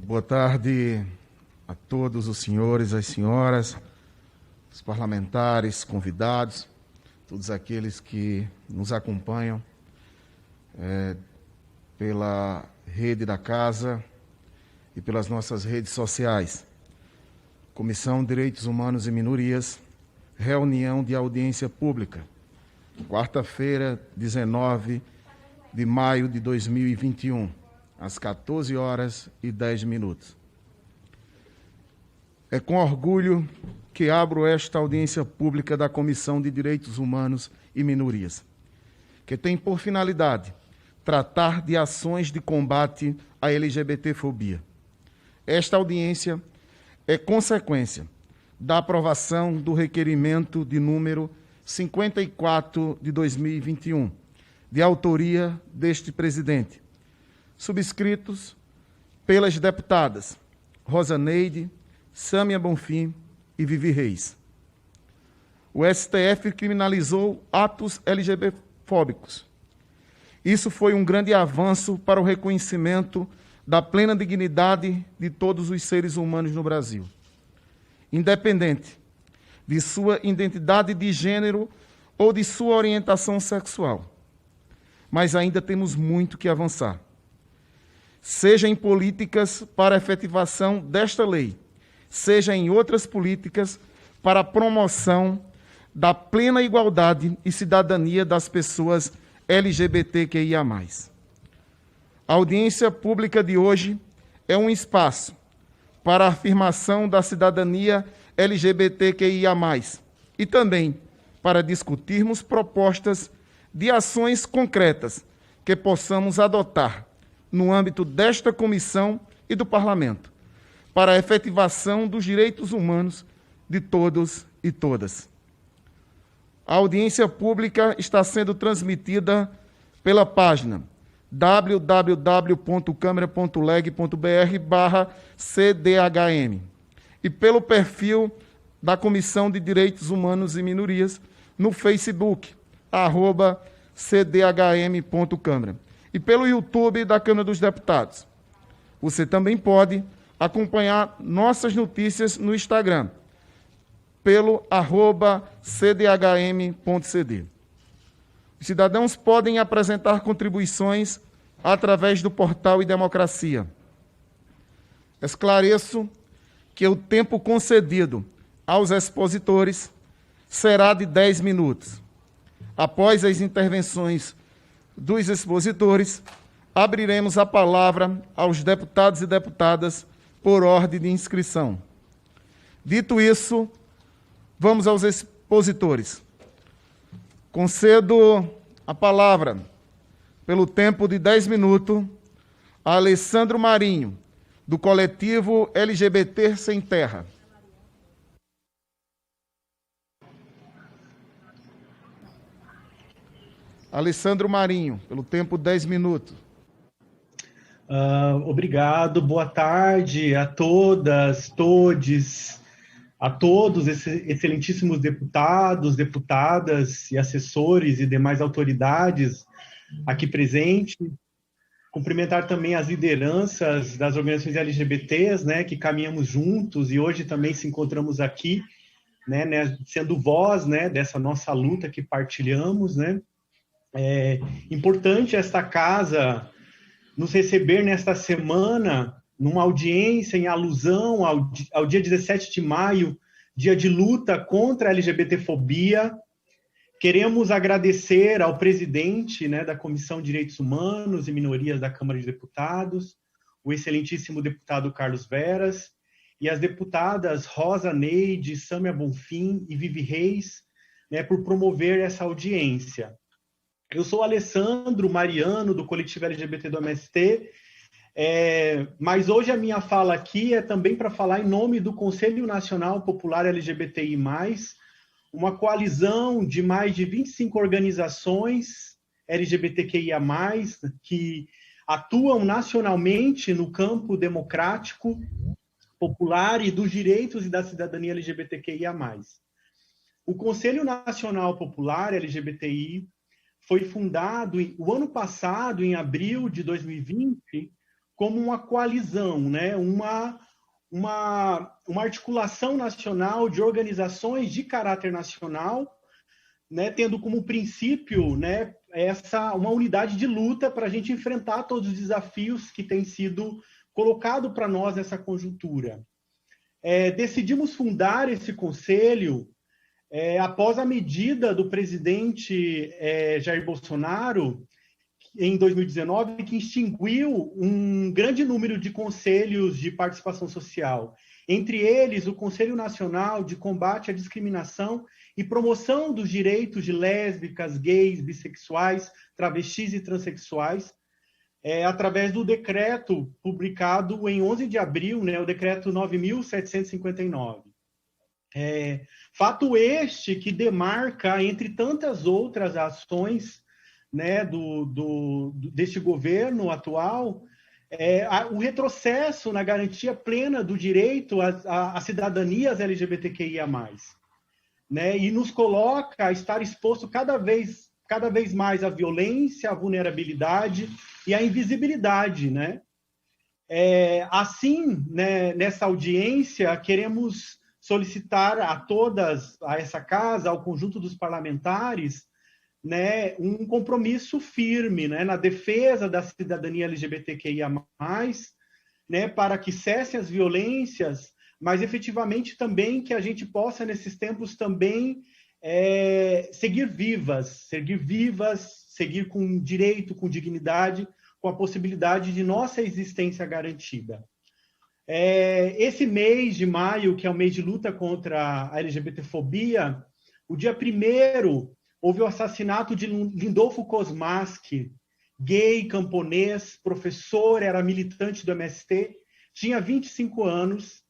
Boa tarde a todos os senhores, as senhoras, os parlamentares, convidados, todos aqueles que nos acompanham pela rede da casa e pelas nossas redes sociais. Comissão de Direitos Humanos e Minorias, reunião de audiência pública, quarta-feira, 19 de maio de 2021, às 14h10. É com orgulho que abro esta audiência pública da Comissão de Direitos Humanos e Minorias, que tem por finalidade tratar de ações de combate à LGBTfobia. Esta audiência é consequência da aprovação do requerimento de número 54 de 2021, de autoria deste presidente, subscritos pelas deputadas Rosaneide, Sâmia Bonfim e Vivi Reis. O STF criminalizou atos LGBTfóbicos. Isso foi um grande avanço para o reconhecimento da plena dignidade de todos os seres humanos no Brasil, independente de sua identidade de gênero ou de sua orientação sexual. Mas ainda temos muito que avançar, seja em políticas para a efetivação desta lei, seja em outras políticas para a promoção da plena igualdade e cidadania das pessoas LGBTQIA+. A audiência pública de hoje é um espaço para a afirmação da cidadania LGBTQIA+, e também para discutirmos propostas de ações concretas que possamos adotar no âmbito desta comissão e do Parlamento, para a efetivação dos direitos humanos de todos e todas. A audiência pública está sendo transmitida pela página www.câmara.leg.br/CDHM e pelo perfil da Comissão de Direitos Humanos e Minorias no Facebook, @cdhm.câmara, e pelo YouTube da Câmara dos Deputados. Você também pode acompanhar nossas notícias no Instagram, pelo @cdhm.cd. Os cidadãos podem apresentar contribuições através do portal e-Democracia. Esclareço que o tempo concedido aos expositores será de 10 minutos. Após as intervenções dos expositores, abriremos a palavra aos deputados e deputadas por ordem de inscrição. Dito isso, vamos aos expositores. Concedo a palavra, pelo tempo de 10 minutos, a Alessandro Marinho, do coletivo LGBT Sem Terra. Alessandro Marinho, pelo tempo de 10 minutos. Obrigado, boa tarde a todas, todes, a todos esses excelentíssimos deputados, deputadas e assessores e demais autoridades aqui presentes. Cumprimentar também as lideranças das organizações LGBTs, né, que caminhamos juntos e hoje também se encontramos aqui, né, sendo voz, né, dessa nossa luta que partilhamos, né. É importante esta casa nos receber nesta semana, numa audiência em alusão ao dia 17 de maio, dia de luta contra a LGBTfobia. Queremos agradecer ao presidente, né, da Comissão de Direitos Humanos e Minorias da Câmara de Deputados, o excelentíssimo deputado Carlos Veras, e as deputadas Rosaneide, Sâmia Bonfim e Vivi Reis, né, por promover essa audiência. Eu sou Alessandro Mariano, do coletivo LGBT do MST, mas hoje a minha fala aqui é também para falar em nome do Conselho Nacional Popular LGBTI+, uma coalizão de mais de 25 organizações LGBTQIA+, que atuam nacionalmente no campo democrático, popular e dos direitos e da cidadania LGBTQIA+. O Conselho Nacional Popular LGBTI foi fundado o ano passado, em abril de 2020, como uma coalizão, né? Uma articulação nacional de organizações de caráter nacional, né? Tendo como princípio, né, uma unidade de luta para a gente enfrentar todos os desafios que têm sido colocados para nós nessa conjuntura. Decidimos fundar esse conselho após a medida do presidente Jair Bolsonaro, em 2019, que extinguiu um grande número de conselhos de participação social, entre eles o Conselho Nacional de Combate à Discriminação e Promoção dos Direitos de Lésbicas, Gays, Bissexuais, Travestis e Transsexuais, através do decreto publicado em 11 de abril, né, o decreto 9.759. Fato este que demarca, entre tantas outras ações, né, deste governo atual, o retrocesso na garantia plena do direito à cidadania LGBTQIA+, né, e nos coloca a estar exposto cada vez mais à violência, à vulnerabilidade e à invisibilidade, né? Assim, né, nessa audiência, queremos solicitar a essa casa, ao conjunto dos parlamentares, né, um compromisso firme, né, na defesa da cidadania LGBTQIA+, né, para que cessem as violências, mas efetivamente também que a gente possa, nesses tempos, também seguir vivas, seguir com direito, com dignidade, com a possibilidade de nossa existência garantida. Esse mês de maio, que é o mês de luta contra a LGBTfobia, o dia 1º, houve o assassinato de Lindolfo Cosmaschi, gay, camponês, professor, era militante do MST, tinha 25 anos.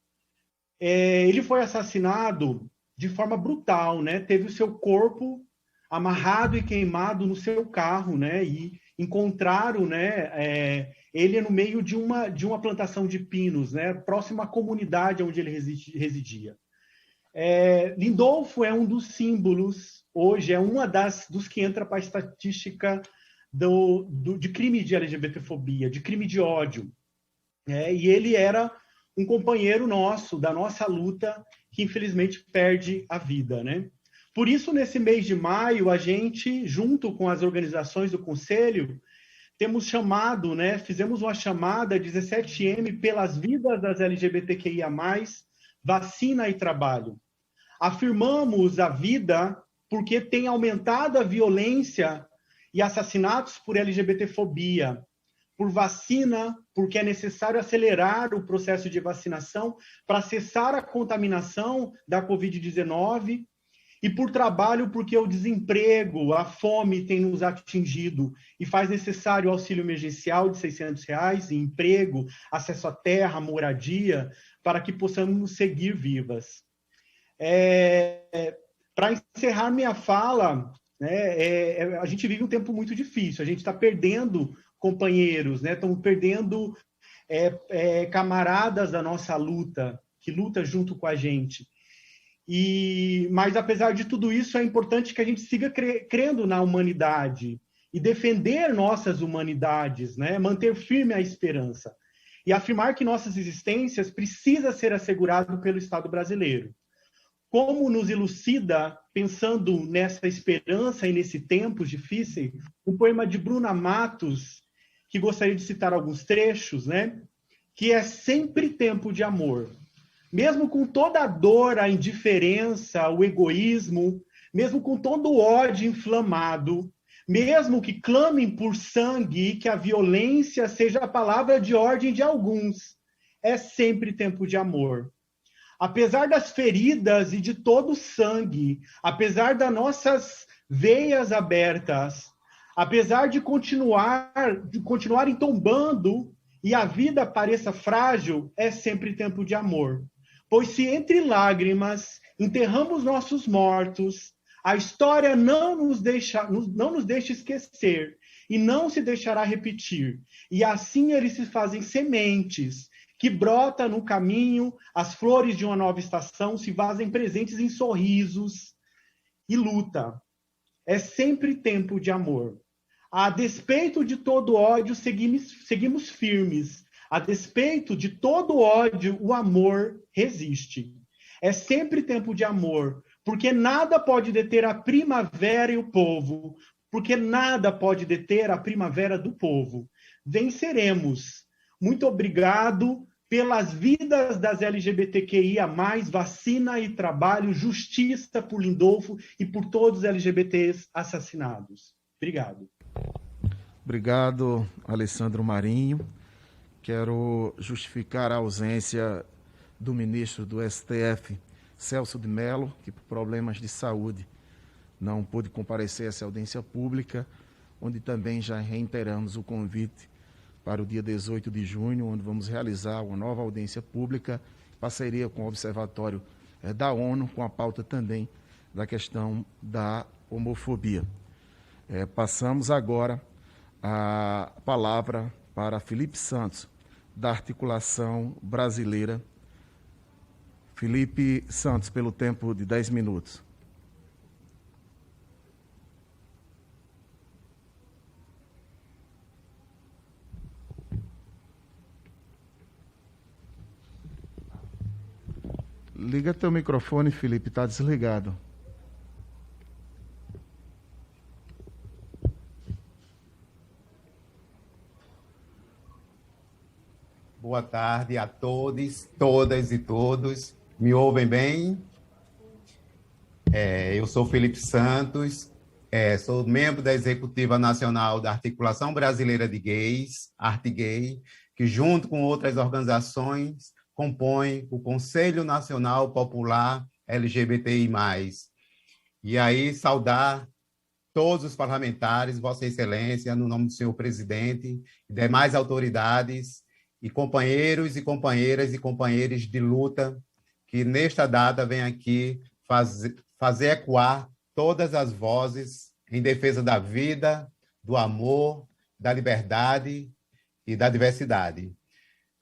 Ele foi assassinado de forma brutal, né? Teve o seu corpo amarrado e queimado no seu carro, né? E encontraram, né, ele no meio de uma plantação de pinos, né? Próximo à comunidade onde ele residia. Lindolfo é um dos símbolos, hoje, dos que entra para a estatística de crime de LGBTfobia, de crime de ódio. E ele era um companheiro nosso, da nossa luta, que infelizmente perde a vida, né? Por isso, nesse mês de maio, a gente, junto com as organizações do Conselho, temos chamado, né, fizemos uma chamada 17M pelas vidas das LGBTQIA+, vacina e trabalho. Afirmamos a vida porque tem aumentado a violência e assassinatos por LGBTfobia, por vacina, porque é necessário acelerar o processo de vacinação para cessar a contaminação da Covid-19, e por trabalho, porque o desemprego, a fome tem nos atingido e faz necessário o auxílio emergencial de R$600, emprego, acesso à terra, moradia, para que possamos seguir vivas. Para encerrar minha fala, né, a gente vive um tempo muito difícil, a gente está perdendo companheiros, né, estamos perdendo camaradas da nossa luta, que luta junto com a gente. Mas, apesar de tudo isso, é importante que a gente siga crendo na humanidade e defender nossas humanidades, né? Manter firme a esperança e afirmar que nossas existências precisam ser asseguradas pelo Estado brasileiro. Como nos elucida, pensando nessa esperança e nesse tempo difícil, um poema de Bruna Matos, que gostaria de citar alguns trechos, né? Que é sempre tempo de amor. Mesmo com toda a dor, a indiferença, o egoísmo, mesmo com todo o ódio inflamado, mesmo que clamem por sangue e que a violência seja a palavra de ordem de alguns, é sempre tempo de amor. Apesar das feridas e de todo o sangue, apesar das nossas veias abertas, apesar de continuarem tombando e a vida pareça frágil, é sempre tempo de amor. Pois se entre lágrimas enterramos nossos mortos, a história não nos deixa esquecer e não se deixará repetir. E assim eles se fazem sementes que brotam no caminho, as flores de uma nova estação se fazem presentes em sorrisos e luta. É sempre tempo de amor. A despeito de todo ódio, seguimos firmes, A despeito de todo ódio, o amor resiste. É sempre tempo de amor, porque nada pode deter a primavera e o povo, porque nada pode deter a primavera do povo. Venceremos. Muito obrigado pelas vidas das LGBTQIA+, vacina e trabalho, justiça por Lindolfo e por todos os LGBTs assassinados. Obrigado. Obrigado, Alessandro Marinho. Quero justificar a ausência do ministro do STF, Celso de Mello, que por problemas de saúde não pôde comparecer a essa audiência pública, onde também já reiteramos o convite para o dia 18 de junho, onde vamos realizar uma nova audiência pública, em parceria com o Observatório da ONU, com a pauta também da questão da homofobia. Passamos agora a palavra para Felipe Santos, da Articulação Brasileira. Felipe Santos, pelo tempo de 10 minutos. Liga teu microfone, Felipe, está desligado. Boa tarde a todos, todas e todos. Me ouvem bem? Eu sou Felipe Santos, sou membro da Executiva Nacional da Articulação Brasileira de Gays, ArtGay, que junto com outras organizações compõe o Conselho Nacional Popular LGBTI+. E aí saudar todos os parlamentares, Vossa Excelência, no nome do senhor presidente e demais autoridades, e companheiros e companheiras e companheiros de luta que nesta data vem aqui fazer ecoar todas as vozes em defesa da vida, do amor, da liberdade e da diversidade.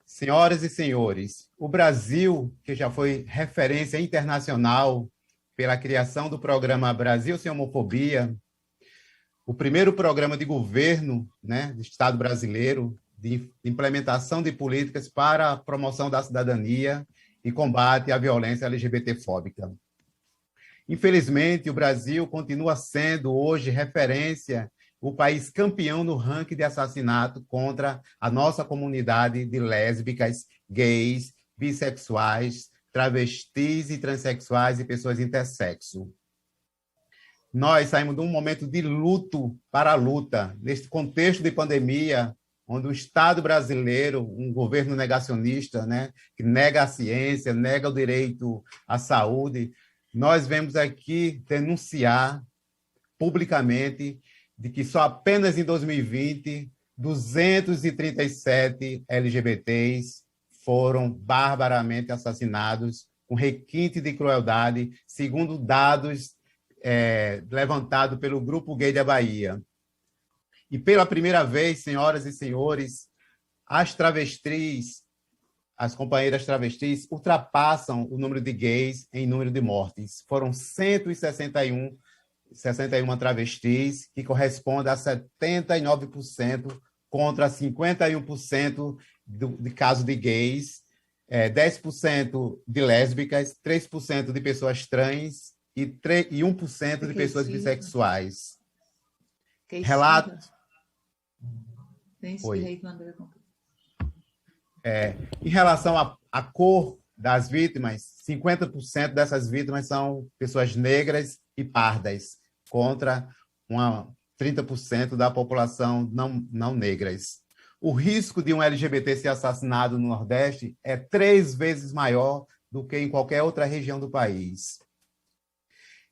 Senhoras e senhores, o Brasil, que já foi referência internacional pela criação do programa Brasil Sem Homofobia, o primeiro programa de governo, né, do Estado brasileiro, de implementação de políticas para a promoção da cidadania e combate à violência LGBT-fóbica. Infelizmente, o Brasil continua sendo hoje referência, o país campeão no ranking de assassinato contra a nossa comunidade de lésbicas, gays, bissexuais, travestis e transexuais e pessoas intersexo. Nós saímos de um momento de luto para a luta, neste contexto de pandemia, onde o Estado brasileiro, um governo negacionista, né, que nega a ciência, nega o direito à saúde, nós vemos aqui denunciar publicamente de que só apenas em 2020, 237 LGBTs foram barbaramente assassinados, com requinte de crueldade, segundo dados levantados pelo Grupo Gay da Bahia. E pela primeira vez, senhoras e senhores, as travestis, as companheiras travestis, ultrapassam o número de gays em número de mortes. Foram 161 travestis, que corresponde a 79% contra 51% de casos de gays, 10% de lésbicas, 3% de pessoas trans e 1% de pessoas bissexuais. Relato. Em relação à cor das vítimas, 50% dessas vítimas são pessoas negras e pardas, contra 30% da população não negras. O risco de um LGBT ser assassinado no Nordeste é 3 vezes maior do que em qualquer outra região do país.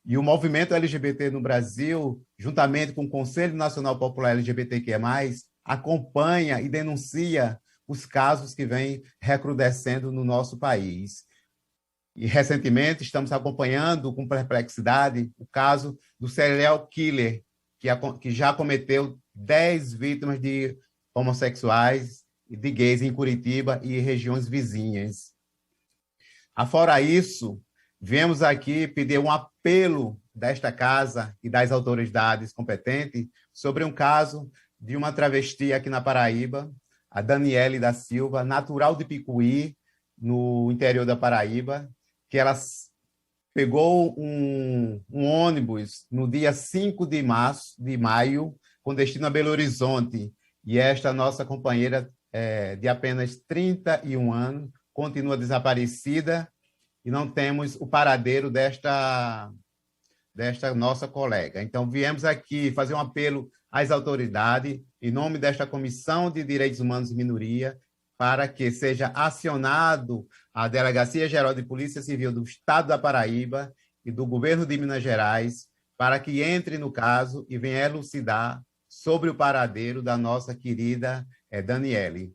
E o movimento LGBT no Brasil, juntamente com o Conselho Nacional Popular LGBTQIA+, acompanha e denuncia os casos que vêm recrudescendo no nosso país. E, recentemente, estamos acompanhando com perplexidade o caso do serial killer, que já cometeu 10 vítimas de homossexuais e de gays em Curitiba e regiões vizinhas. Afora isso, viemos aqui pedir um apelo desta casa e das autoridades competentes sobre um caso de uma travesti aqui na Paraíba, a Daniele da Silva, natural de Picuí, no interior da Paraíba, que ela pegou um ônibus no dia 5 de maio, com destino a Belo Horizonte. E esta nossa companheira, de apenas 31 anos, continua desaparecida e não temos o paradeiro desta nossa colega. Então, viemos aqui fazer um apelo às autoridades, em nome desta Comissão de Direitos Humanos e Minoria, para que seja acionado a Delegacia Geral de Polícia Civil do Estado da Paraíba e do Governo de Minas Gerais, para que entre no caso e venha elucidar sobre o paradeiro da nossa querida Daniele.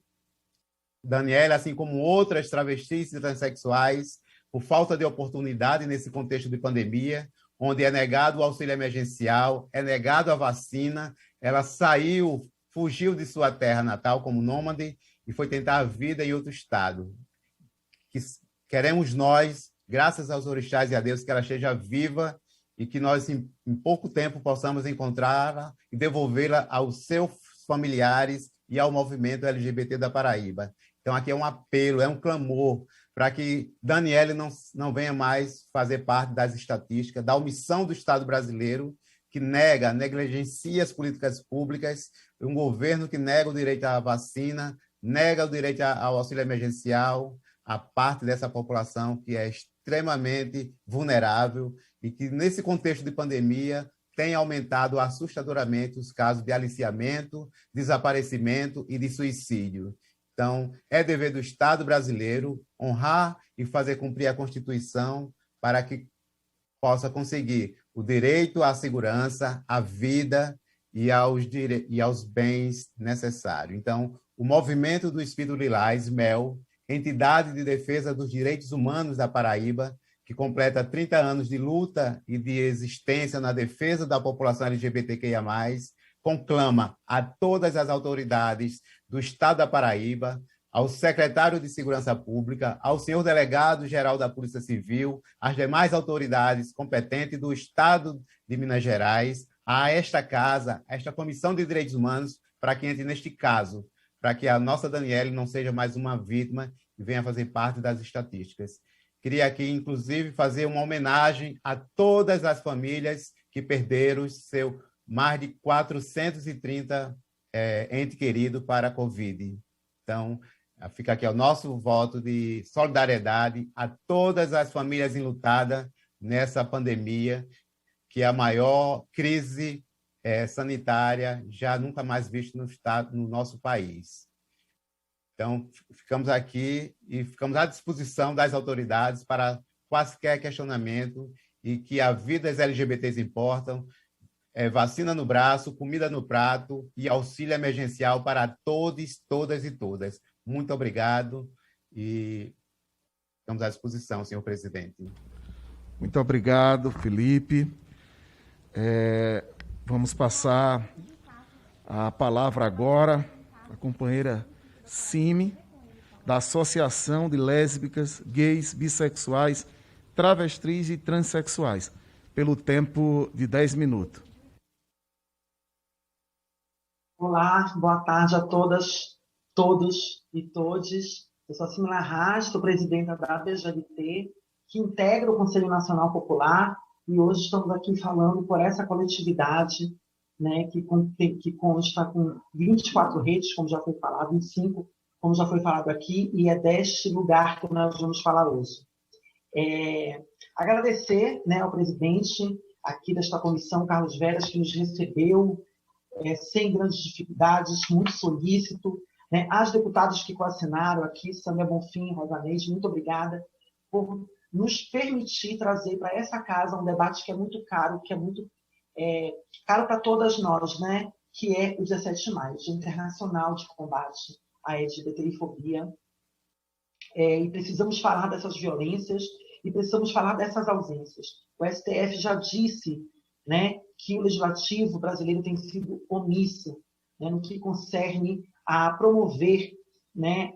Daniele, assim como outras travestis e transexuais, por falta de oportunidade nesse contexto de pandemia, onde é negado o auxílio emergencial, é negado a vacina, ela fugiu de sua terra natal como nômade e foi tentar a vida em outro estado. Queremos nós, graças aos orixás e a Deus, que ela esteja viva e que nós, em pouco tempo, possamos encontrá-la e devolvê-la aos seus familiares e ao movimento LGBT da Paraíba. Então, aqui é um apelo, é um clamor para que Daniele não venha mais fazer parte das estatísticas, da omissão do Estado brasileiro, que negligencia as políticas públicas, um governo que nega o direito à vacina, nega o direito ao auxílio emergencial, a parte dessa população que é extremamente vulnerável e que, nesse contexto de pandemia, tem aumentado assustadoramente os casos de aliciamento, desaparecimento e de suicídio. Então, é dever do Estado brasileiro honrar e fazer cumprir a Constituição para que possa conseguir o direito à segurança, à vida e aos bens necessários. Então, o Movimento do Espírito Lilás, MEL, entidade de defesa dos direitos humanos da Paraíba, que completa 30 anos de luta e de existência na defesa da população LGBTQIA+, conclama a todas as autoridades do Estado da Paraíba, ao secretário de Segurança Pública, ao senhor delegado-geral da Polícia Civil, às demais autoridades competentes do Estado de Minas Gerais, a esta casa, a esta Comissão de Direitos Humanos, para que entre neste caso, para que a nossa Daniele não seja mais uma vítima e venha fazer parte das estatísticas. Queria aqui, inclusive, fazer uma homenagem a todas as famílias que perderam seu mais de 430 entes queridos para a Covid. Então, fica aqui o nosso voto de solidariedade a todas as famílias enlutadas nessa pandemia, que é a maior crise sanitária já nunca mais vista no nosso país. Então, ficamos aqui e ficamos à disposição das autoridades para quaisquer questionamento e que a vida das LGBTs importam, vacina no braço, comida no prato e auxílio emergencial para todos, todas e todas. Muito obrigado e estamos à disposição, senhor presidente. Muito obrigado, Felipe. Vamos passar a palavra agora à companheira Cime, da Associação de Lésbicas, Gays, Bissexuais, Travestis e Transsexuais, pelo tempo de 10 minutos. Olá, boa tarde a todas, todos e todes. Eu sou a Cime Larraz, sou presidenta da ABGLT, que integra o Conselho Nacional Popular, e hoje estamos aqui falando por essa coletividade, né, que consta com 24 redes, como já foi falado, 25, como já foi falado aqui, e é deste lugar que nós vamos falar hoje. Agradecer, né, ao presidente aqui desta comissão, Carlos Veras, que nos recebeu sem grandes dificuldades, muito solícito, né, as deputadas que coassinaram aqui, Sâmia Bonfim e Rosanete, muito obrigada por nos permitir trazer para essa casa um debate que é muito caro, que é muito caro para todas nós, né? Que é o 17 de maio, Dia Internacional de Combate à LGBTfobia. E precisamos falar dessas violências e precisamos falar dessas ausências. O STF já disse, né, que o legislativo brasileiro tem sido omisso, né, no que concerne a promover, né,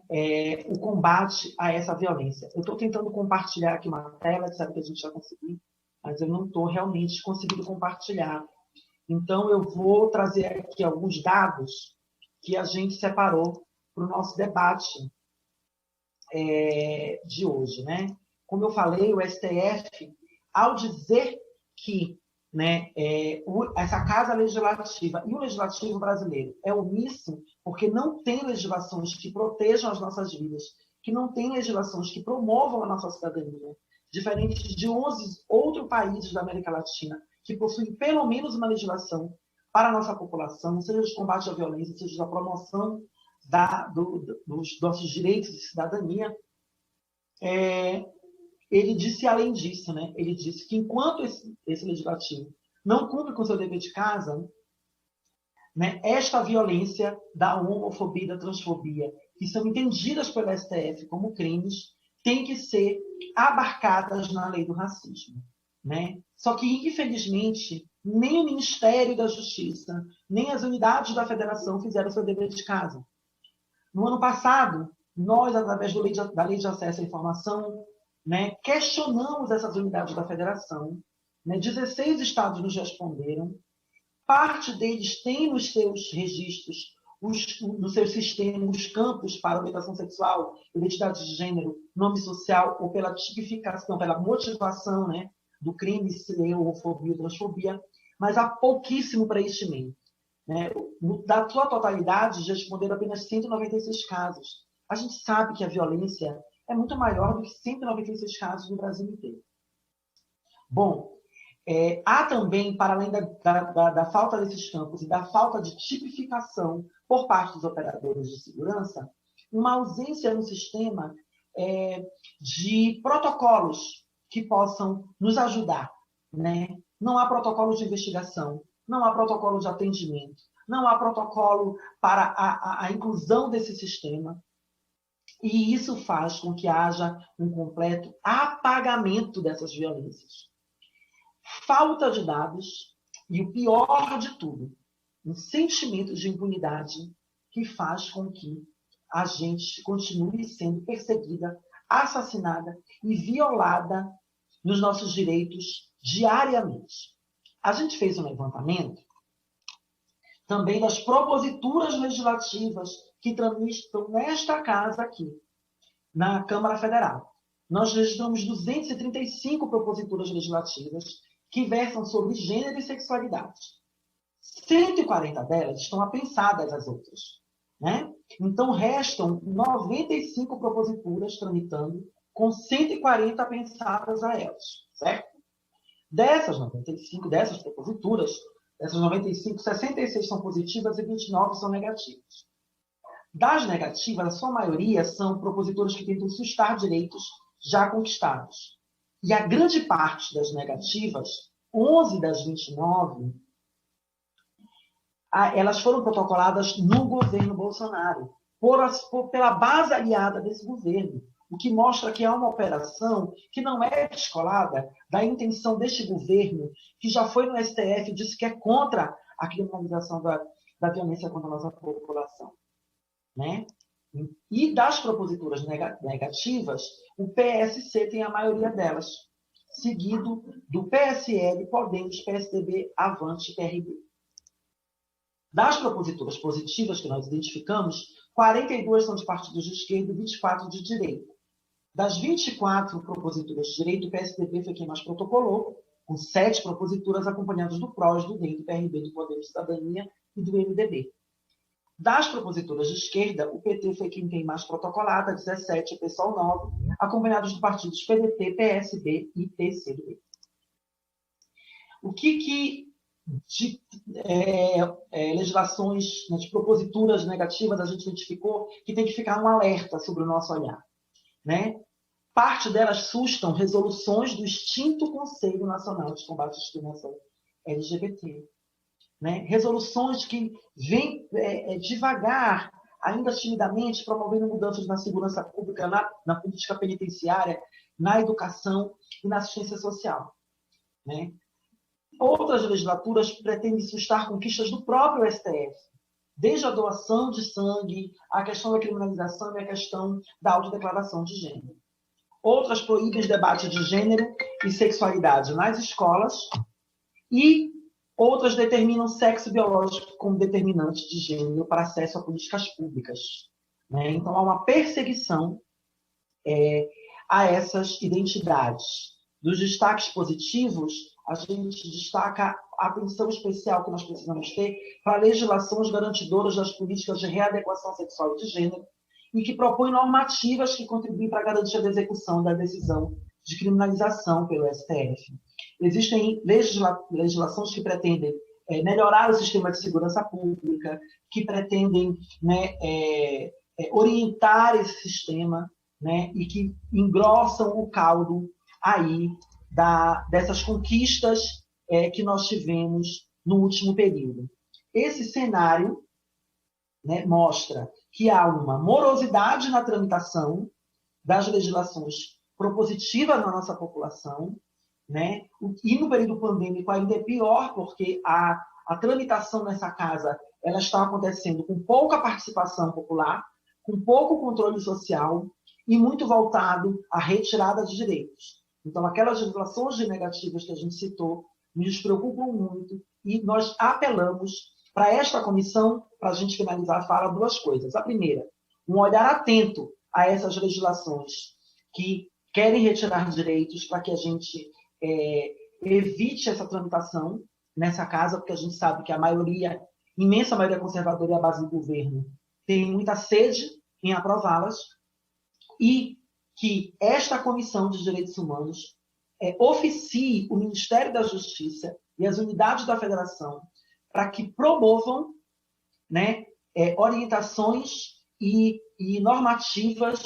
o combate a essa violência. Eu estou tentando compartilhar aqui uma tela, sabe que a gente já conseguiu, mas eu não estou realmente conseguindo compartilhar. Então, eu vou trazer aqui alguns dados que a gente separou para o nosso debate de hoje, né? Como eu falei, o STF, ao dizer que, né, essa Casa Legislativa e o Legislativo brasileiro é omisso porque não tem legislações que protejam as nossas vidas, que não tem legislações que promovam a nossa cidadania, diferente de 11 outros países da América Latina que possuem pelo menos uma legislação para a nossa população, seja de combate à violência, seja da promoção dos nossos direitos de cidadania. Ele disse além disso, né? Ele disse que enquanto esse legislativo não cumpre com seu dever de casa, né, esta violência da homofobia e da transfobia, que são entendidas pelo STF como crimes, tem que ser abarcadas na lei do racismo, né? Só que, infelizmente, nem o Ministério da Justiça, nem as unidades da Federação fizeram seu dever de casa. No ano passado, nós, através da Lei de Acesso à Informação, né, questionamos essas unidades da Federação, né, 16 estados nos responderam, parte deles tem nos seus registros, no seu sistema, os campos para orientação sexual, identidade de gênero, nome social, ou pela tipificação, pela motivação, né, do crime, ser homofobia ou transfobia, mas há pouquíssimo preenchimento, né? Da sua totalidade, responderam apenas 196 casos. A gente sabe que a violência é muito maior do que 196 casos no Brasil inteiro. Bom, há também, para além da falta desses campos e da falta de tipificação por parte dos operadores de segurança, uma ausência no sistema de protocolos que possam nos ajudar, né? Não há protocolo de investigação, não há protocolo de atendimento, não há protocolo para a inclusão desse sistema. E isso faz com que haja um completo apagamento dessas violências. Falta de dados e, o pior de tudo, um sentimento de impunidade que faz com que a gente continue sendo perseguida, assassinada e violada nos nossos direitos diariamente. A gente fez um levantamento também das proposituras legislativas que tramitam nesta casa aqui, na Câmara Federal. Nós registramos 235 proposituras legislativas que versam sobre gênero e sexualidade. 140 delas estão apensadas às outras, né? Então, restam 95 proposituras tramitando, com 140 apensadas a elas, certo? Dessas 95, dessas proposituras, dessas 95, 66 são positivas e 29 são negativas. Das negativas, a sua maioria são proposituras que tentam sustar direitos já conquistados. E a grande parte das negativas, 11 das 29, elas foram protocoladas no governo Bolsonaro, pela base aliada desse governo, o que mostra que há uma operação que não é descolada da intenção deste governo, que já foi no STF e disse que é contra a criminalização da violência contra a nossa população, né? E das proposituras negativas, o PSC tem a maioria delas, seguido do PSL, Podemos, PSDB, Avante e PRB. Das proposituras positivas que nós identificamos, 42 são de partidos de esquerda e 24 de direita. Das 24 proposituras de direita, o PSDB foi quem mais protocolou, com 7 proposituras acompanhadas do PROS, do DEM, do PRB, do Podemos Cidadania e do MDB. Das proposituras de esquerda, o PT foi quem tem mais protocolada, 17, o PSOL 9, acompanhados de partidos PDT, PSB e PCdoB. O que de legislações, né, de proposituras negativas a gente identificou que tem que ficar um alerta sobre o nosso olhar, né? Parte delas sustam resoluções do extinto Conselho Nacional de Combate à Discriminação LGBT. Né? Resoluções que vêm devagar, ainda timidamente, promovendo mudanças na segurança pública, na política penitenciária, na educação e na assistência social. Né? Outras legislaturas pretendem sustar conquistas do próprio STF, desde a doação de sangue, a questão da criminalização e a questão da autodeclaração de gênero. Outras proíbem os debates de gênero e sexualidade nas escolas e outras determinam sexo biológico como determinante de gênero para acesso a políticas públicas. né? Então, há uma perseguição a essas identidades. Dos destaques positivos, a gente destaca a atenção especial que nós precisamos ter para legislações garantidoras das políticas de readequação sexual e de gênero e que propõem normativas que contribuem para a garantia da execução da decisão de criminalização pelo STF. Existem legislações que pretendem melhorar o sistema de segurança pública, que pretendem, né, orientar esse sistema, né, e que engrossam o caldo aí dessas conquistas que nós tivemos no último período. Esse cenário, né, mostra que há uma morosidade na tramitação das legislações propositivas na nossa população, né, e no período pandêmico ainda é pior, porque a tramitação nessa casa ela está acontecendo com pouca participação popular, com pouco controle social e muito voltado à retirada de direitos. Então, aquelas legislações negativas que a gente citou nos preocupam muito e nós apelamos para esta comissão, para a gente finalizar a fala, duas coisas. A primeira, um olhar atento a essas legislações que querem retirar direitos para que a gente evite essa tramitação nessa casa, porque a gente sabe que a maioria, imensa maioria conservadora e a base do governo tem muita sede em aprová-las, e que esta Comissão de Direitos Humanos oficie o Ministério da Justiça e as unidades da Federação para que promovam, né, orientações e normativas,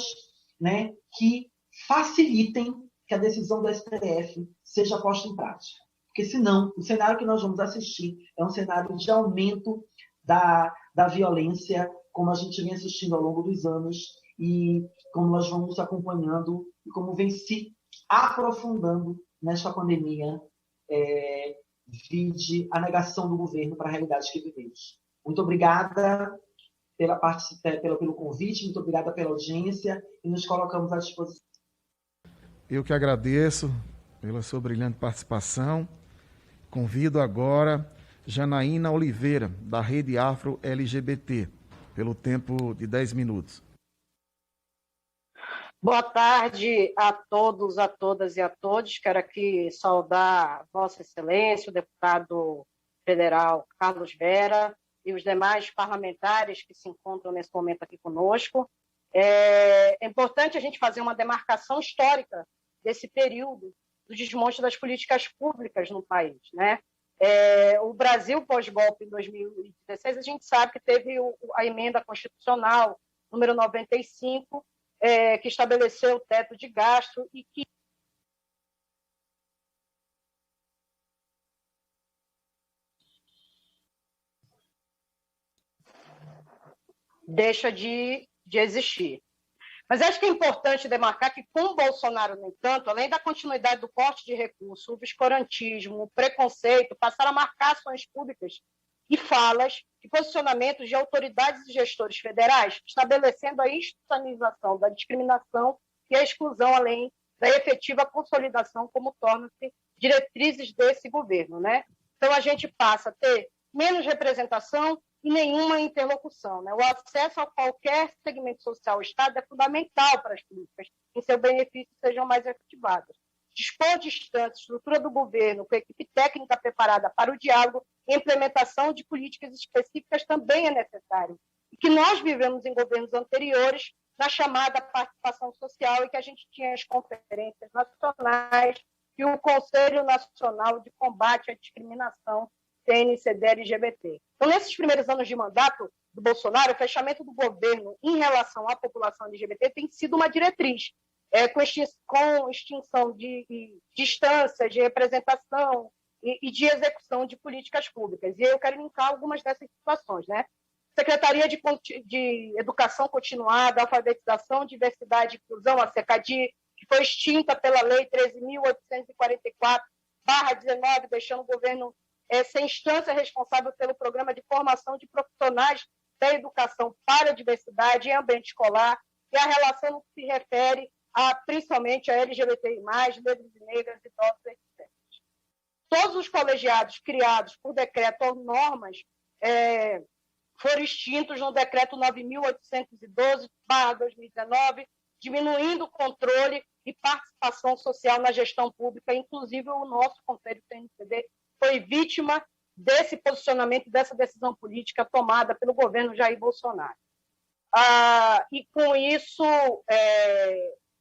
né, que facilitem que a decisão do STF seja posta em prática. Porque, senão, o cenário que nós vamos assistir é um cenário de aumento da violência, como a gente vem assistindo ao longo dos anos, e como nós vamos acompanhando e como vem se aprofundando nesta pandemia, vide a negação do governo para a realidade que vivemos. Muito obrigada pelo convite, muito obrigada pela audiência e nos colocamos à disposição. Eu que agradeço pela sua brilhante participação. Convido agora Janaína Oliveira, da Rede Afro LGBT, pelo tempo de 10 minutos. Boa tarde a todos, a todas e a todos. Quero aqui saudar Vossa Excelência, o deputado federal Carlos Vera e os demais parlamentares que se encontram nesse momento aqui conosco. É importante a gente fazer uma demarcação histórica desse período do desmonte das políticas públicas no país, né? O Brasil, pós-golpe em 2016, a gente sabe que teve a emenda constitucional número 95, que estabeleceu o teto de gasto e que deixa de existir. Mas acho que é importante demarcar que, com o Bolsonaro, no entanto, além da continuidade do corte de recursos, o obscurantismo, o preconceito, passaram a marcar ações públicas e falas e posicionamentos de autoridades e gestores federais, estabelecendo a institucionalização da discriminação e a exclusão, além da efetiva consolidação, como tornam-se diretrizes desse governo, né? Então, a gente passa a ter menos representação e nenhuma interlocução, né? O acesso a qualquer segmento social ou Estado é fundamental para as políticas, em seu benefício sejam mais efetivadas. Dispor de instâncias, estrutura do governo, com equipe técnica preparada para o diálogo e implementação de políticas específicas também é necessário. E que nós vivemos em governos anteriores na chamada participação social e que a gente tinha as conferências nacionais e o Conselho Nacional de Combate à Discriminação CNCD-LGBT. Então, nesses primeiros anos de mandato do Bolsonaro, o fechamento do governo em relação à população LGBT tem sido uma diretriz, com extinção de instâncias de representação e de execução de políticas públicas. E eu quero linkar algumas dessas situações, né? Secretaria de Educação Continuada, Alfabetização, Diversidade e Inclusão, a SECADI, que foi extinta pela Lei 13.844/19, deixando o governo sem instância responsável pelo programa de formação de profissionais da educação para a diversidade em ambiente escolar, e a relação no que se refere principalmente a LGBTI+, negros e negras, idosos, etc. Todos os colegiados criados por decreto ou normas foram extintos no Decreto 9.812/2019, diminuindo o controle e participação social na gestão pública. Inclusive, o nosso Conselho TNCD foi vítima desse posicionamento, dessa decisão política tomada pelo governo Jair Bolsonaro. E, com isso,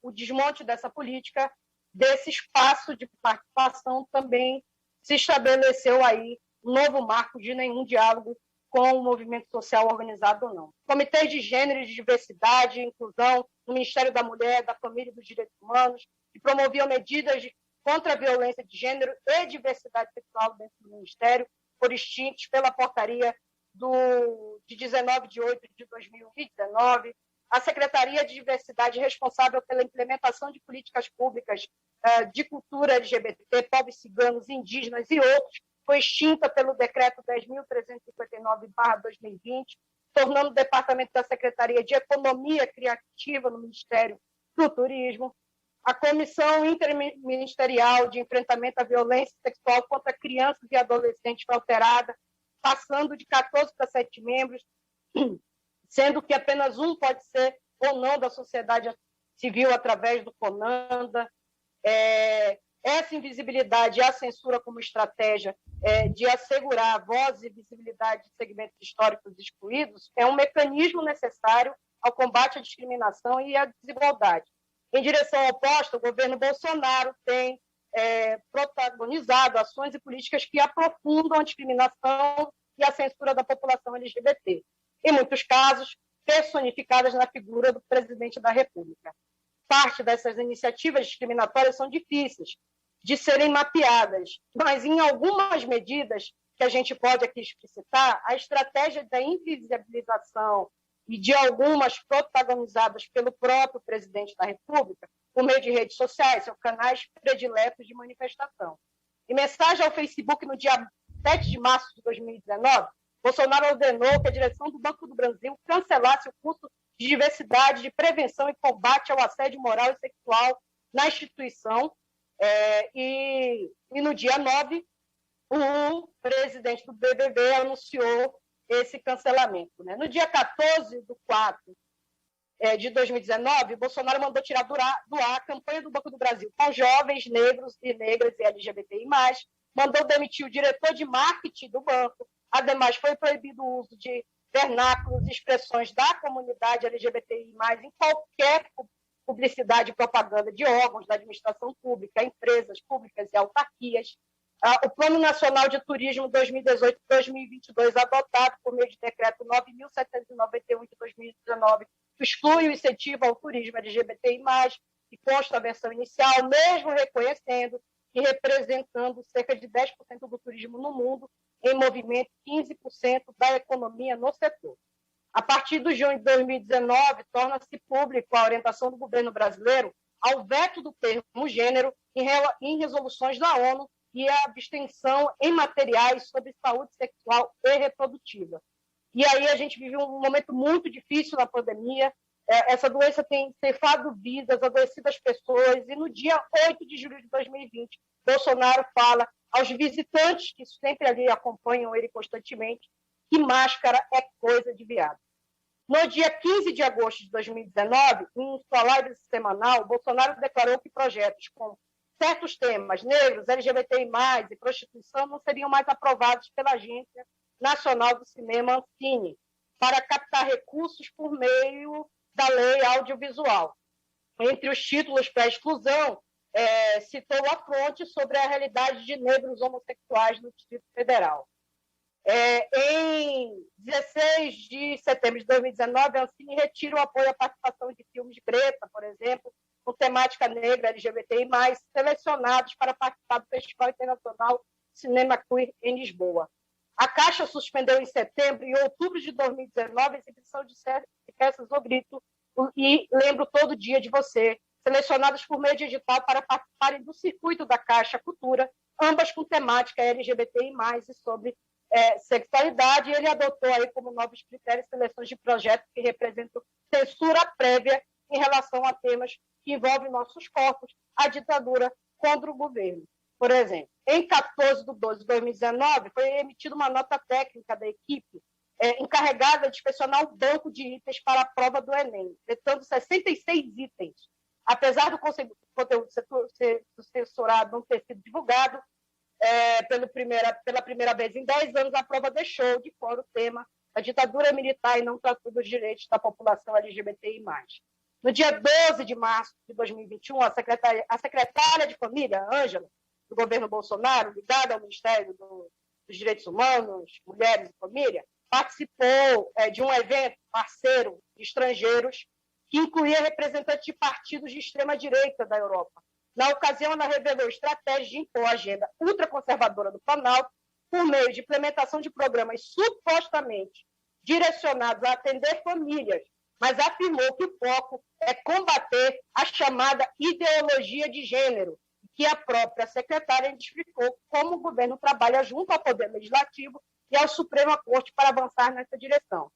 o desmonte dessa política, desse espaço de participação, também se estabeleceu aí um novo marco de nenhum diálogo com o movimento social organizado ou não. Comitês de Gênero e de Diversidade e Inclusão no Ministério da Mulher, da Família e dos Direitos Humanos, que promoviam medidas contra a violência de gênero e diversidade sexual dentro do Ministério, foram extintos pela portaria de 19 de 8 de 2019. A Secretaria de Diversidade, responsável pela implementação de políticas públicas de cultura LGBT, povos ciganos, indígenas e outros, foi extinta pelo Decreto 10.359/2020, tornando o Departamento da Secretaria de Economia Criativa no Ministério do Turismo. A Comissão Interministerial de Enfrentamento à Violência Sexual contra Crianças e Adolescentes foi alterada, passando de 14 para 7 membros, sendo que apenas um pode ser ou não da sociedade civil através do CONANDA. Essa invisibilidade e a censura como estratégia de assegurar a voz e visibilidade de segmentos históricos excluídos é um mecanismo necessário ao combate à discriminação e à desigualdade. Em direção oposta, o governo Bolsonaro tem protagonizado ações e políticas que aprofundam a discriminação e a censura da população LGBT, em muitos casos personificadas na figura do presidente da República. Parte dessas iniciativas discriminatórias são difíceis de serem mapeadas, mas em algumas medidas que a gente pode aqui explicitar, a estratégia da invisibilização e de algumas protagonizadas pelo próprio presidente da República, por meio de redes sociais, são canais prediletos de manifestação. Em mensagem ao Facebook no dia 7 de março de 2019, Bolsonaro ordenou que a direção do Banco do Brasil cancelasse o curso de diversidade, de prevenção e combate ao assédio moral e sexual na instituição. E no dia 9, o presidente do BBB anunciou esse cancelamento. No dia 14 de 4 de 2019, Bolsonaro mandou tirar do ar a campanha do Banco do Brasil com jovens, negros e negras e LGBTI+, mandou demitir o diretor de marketing do banco. Ademais, foi proibido o uso de vernáculos e expressões da comunidade LGBTI+, em qualquer publicidade e propaganda de órgãos da administração pública, empresas públicas e autarquias. O Plano Nacional de Turismo 2018-2022, adotado por meio de decreto 9.791 de 2019, exclui o incentivo ao turismo LGBTI+, que consta a versão inicial, mesmo reconhecendo e representando cerca de 10% do turismo no mundo, em movimento 15% da economia no setor. A partir de junho de 2019, torna-se público a orientação do governo brasileiro ao veto do termo gênero em resoluções da ONU e a abstenção em materiais sobre saúde sexual e reprodutiva. E aí a gente vive um momento muito difícil na pandemia. Essa doença tem ceifado vidas, adoecido as pessoas, e no dia 8 de julho de 2020, Bolsonaro fala aos visitantes que sempre ali acompanham ele constantemente que máscara é coisa de viado. No dia 15 de agosto de 2019, em sua live semanal, Bolsonaro declarou que projetos com certos temas, negros, LGBTI+, e prostituição, não seriam mais aprovados pela Agência Nacional do Cinema, Ancine, para captar recursos por meio da lei audiovisual. Entre os títulos para a exclusão, citou a fonte sobre a realidade de negros homossexuais no Distrito Federal. Em 16 de setembro de 2019, a Ancine retira o apoio à participação de filmes de Greta, por exemplo, com temática negra, LGBTI+, selecionados para participar do Festival Internacional Cinema Queer em Lisboa. A Caixa suspendeu em setembro e outubro de 2019 a exibição de peças O Grito e Lembro Todo Dia de Você, selecionadas por meio de edital para participarem do circuito da Caixa Cultura, ambas com temática LGBTI+, e sobre sexualidade. E ele adotou aí como novos critérios seleções de projetos que representam censura prévia em relação a temas que envolvem nossos corpos, a ditadura contra o governo. Por exemplo, em 14 de 12 de 2019, foi emitida uma nota técnica da equipe encarregada de inspecionar o banco de itens para a prova do Enem, detendo 66 itens. Apesar do conteúdo do censurado não ter sido divulgado, pela primeira vez em 10 anos, a prova deixou de fora o tema da ditadura militar e não tratou dos direitos da população LGBTI+. No dia 12 de março de 2021, a secretária de Família, Ângela, do governo Bolsonaro, ligada ao Ministério dos Direitos Humanos, Mulheres e Família, participou de um evento parceiro de estrangeiros que incluía representantes de partidos de extrema-direita da Europa. Na ocasião, ela revelou estratégias de impor a agenda ultraconservadora do Planalto por meio de implementação de programas supostamente direcionados a atender famílias, mas afirmou que o foco é combater a chamada ideologia de gênero, que a própria secretária identificou como o governo trabalha junto ao Poder Legislativo e ao Suprema Corte para avançar nessa direção.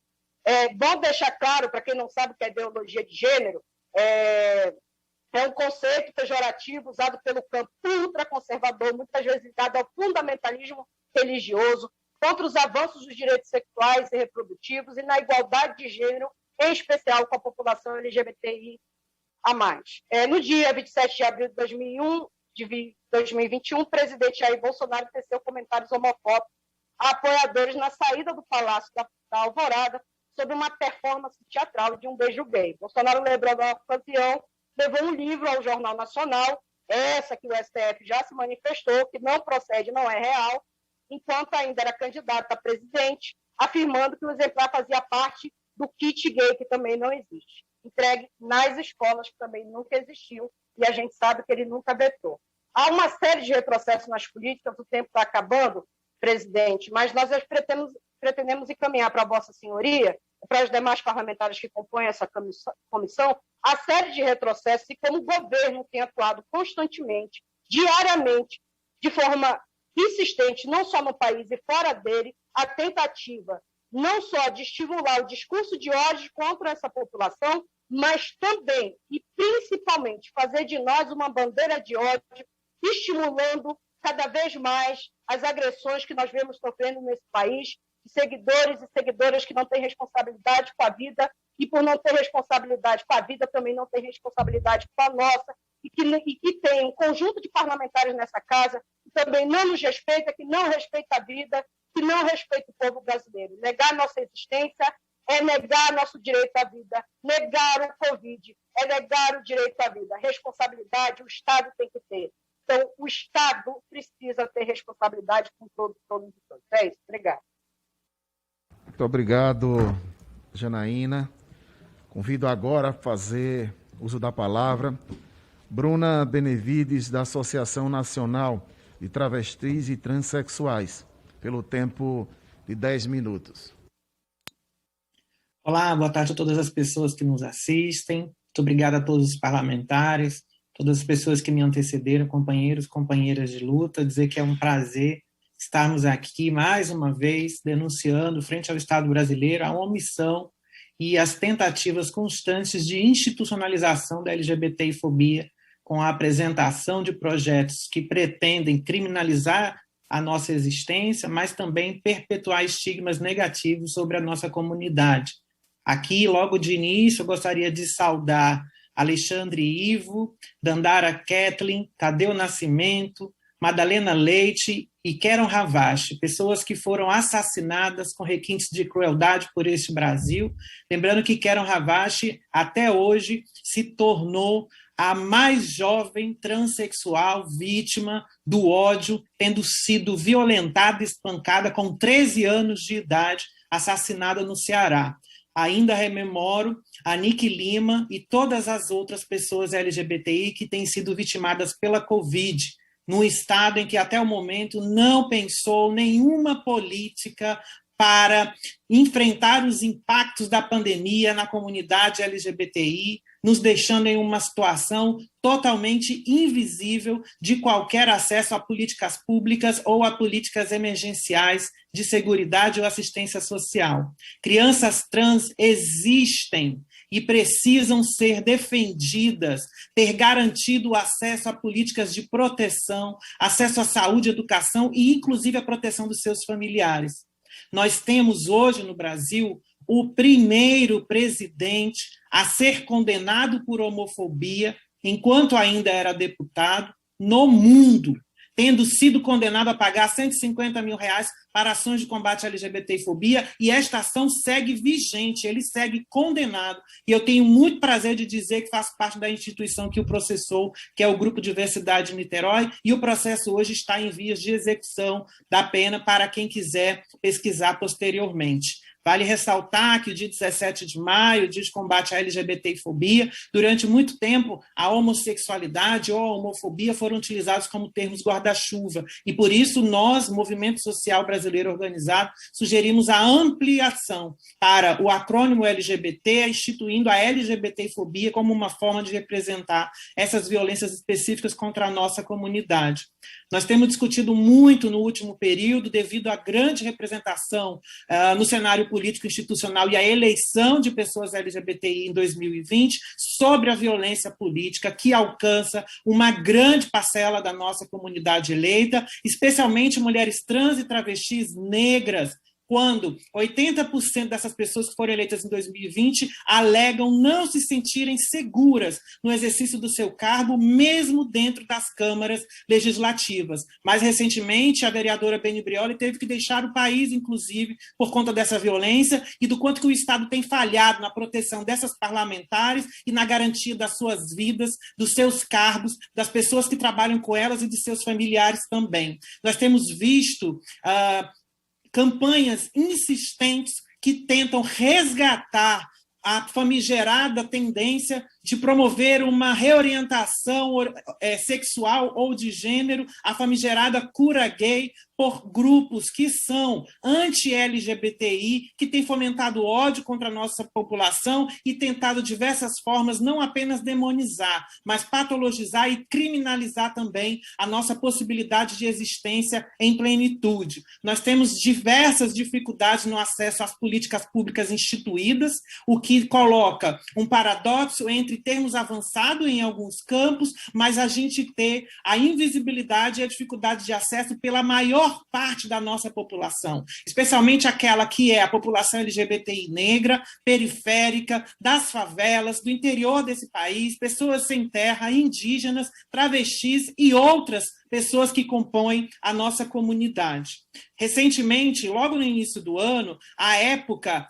Bom deixar claro, para quem não sabe o que é ideologia de gênero, é um conceito pejorativo usado pelo campo ultraconservador, muitas vezes ligado ao fundamentalismo religioso, contra os avanços dos direitos sexuais e reprodutivos e na igualdade de gênero, em especial com a população LGBTI a mais. No dia 27 de abril de 2021, o presidente Jair Bolsonaro teceu comentários homofóbicos a apoiadores na saída do Palácio da Alvorada sobre uma performance teatral de um beijo gay. Bolsonaro, lembrando a ocasião, levou um livro ao Jornal Nacional, essa que o STF já se manifestou, que não procede, não é real, enquanto ainda era candidato a presidente, afirmando que o exemplar fazia parte do kit gay, que também não existe, entregue nas escolas, que também nunca existiu, e a gente sabe que ele nunca vetou. Há uma série de retrocessos nas políticas, o tempo está acabando, presidente, mas nós pretendemos encaminhar para a Vossa Senhoria, para os demais parlamentares que compõem essa comissão, a série de retrocessos e como o governo tem atuado constantemente, diariamente, de forma insistente, não só no país e fora dele, a tentativa não só de estimular o discurso de ódio contra essa população, mas também e principalmente fazer de nós uma bandeira de ódio, estimulando cada vez mais as agressões que nós vemos sofrendo nesse país, de seguidores e seguidoras que não têm responsabilidade com a vida e, por não ter responsabilidade com a vida, também não têm responsabilidade com a nossa e que tem um conjunto de parlamentares nessa casa que também não nos respeita, que não respeita a vida, que não respeita o povo brasileiro. Negar nossa existência é negar nosso direito à vida, negar o Covid, é negar o direito à vida. Responsabilidade o Estado tem que ter. Então, o Estado precisa ter responsabilidade com todos e todos. É isso. Obrigada. Muito obrigado, Janaína. Convido agora a fazer uso da palavra Bruna Benevides, da Associação Nacional de Travestis e Transsexuais, pelo tempo de 10 minutos. Olá, boa tarde a todas as pessoas que nos assistem. Muito obrigado a todos os parlamentares, todas as pessoas que me antecederam, companheiros, companheiras de luta. Dizer que é um prazer estarmos aqui mais uma vez denunciando frente ao Estado brasileiro a omissão e as tentativas constantes de institucionalização da LGBTI-fobia com a apresentação de projetos que pretendem criminalizar a nossa existência, mas também perpetuar estigmas negativos sobre a nossa comunidade. Aqui, logo de início, eu gostaria de saudar Alexandre Ivo, Dandara Kathleen, Tadeu Nascimento, Madalena Leite e Keron Ravache, pessoas que foram assassinadas com requintes de crueldade por este Brasil. Lembrando que Keron Ravache, até hoje, se tornou a mais jovem transexual vítima do ódio, tendo sido violentada e espancada com 13 anos de idade, assassinada no Ceará. Ainda rememoro a Nick Lima e todas as outras pessoas LGBTI que têm sido vitimadas pela Covid, num estado em que até o momento não pensou nenhuma política para enfrentar os impactos da pandemia na comunidade LGBTI, nos deixando em uma situação totalmente invisível de qualquer acesso a políticas públicas ou a políticas emergenciais de seguridade ou assistência social. Crianças trans existem e precisam ser defendidas, ter garantido o acesso a políticas de proteção, acesso à saúde, educação e, inclusive, a proteção dos seus familiares. Nós temos hoje no Brasil o primeiro presidente a ser condenado por homofobia, enquanto ainda era deputado, no mundo, tendo sido condenado a pagar R$150 mil para ações de combate à LGBTfobia, e esta ação segue vigente, ele segue condenado. E eu tenho muito prazer de dizer que faço parte da instituição que o processou, que é o Grupo Diversidade de Niterói, e o processo hoje está em vias de execução da pena para quem quiser pesquisar posteriormente. Vale ressaltar que o dia 17 de maio, o dia de combate à LGBTfobia, durante muito tempo, a homossexualidade ou a homofobia foram utilizados como termos guarda-chuva. E por isso nós, Movimento Social Brasileiro Organizado, sugerimos a ampliação para o acrônimo LGBT, instituindo a LGBTfobia como uma forma de representar essas violências específicas contra a nossa comunidade. Nós temos discutido muito no último período, devido à grande representação no cenário político institucional e à eleição de pessoas LGBTI em 2020, sobre a violência política que alcança uma grande parcela da nossa comunidade eleita, especialmente mulheres trans e travestis negras, quando 80% dessas pessoas que foram eleitas em 2020 alegam não se sentirem seguras no exercício do seu cargo, mesmo dentro das câmaras legislativas. Mais recentemente, a vereadora Beni Brioli teve que deixar o país, inclusive, por conta dessa violência e do quanto que o Estado tem falhado na proteção dessas parlamentares e na garantia das suas vidas, dos seus cargos, das pessoas que trabalham com elas e de seus familiares também. Nós temos visto campanhas insistentes que tentam resgatar a famigerada tendência de promover uma reorientação sexual ou de gênero, a famigerada cura gay, por grupos que são anti-LGBTI, que têm fomentado ódio contra a nossa população e tentado diversas formas não apenas demonizar, mas patologizar e criminalizar também a nossa possibilidade de existência em plenitude. Nós temos diversas dificuldades no acesso às políticas públicas instituídas, o que coloca um paradoxo entre termos avançado em alguns campos, mas a gente ter a invisibilidade e a dificuldade de acesso pela maior parte da nossa população, especialmente aquela que é a população LGBTI negra, periférica, das favelas, do interior desse país, pessoas sem terra, indígenas, travestis e outras pessoas que compõem a nossa comunidade. Recentemente, logo no início do ano, a Época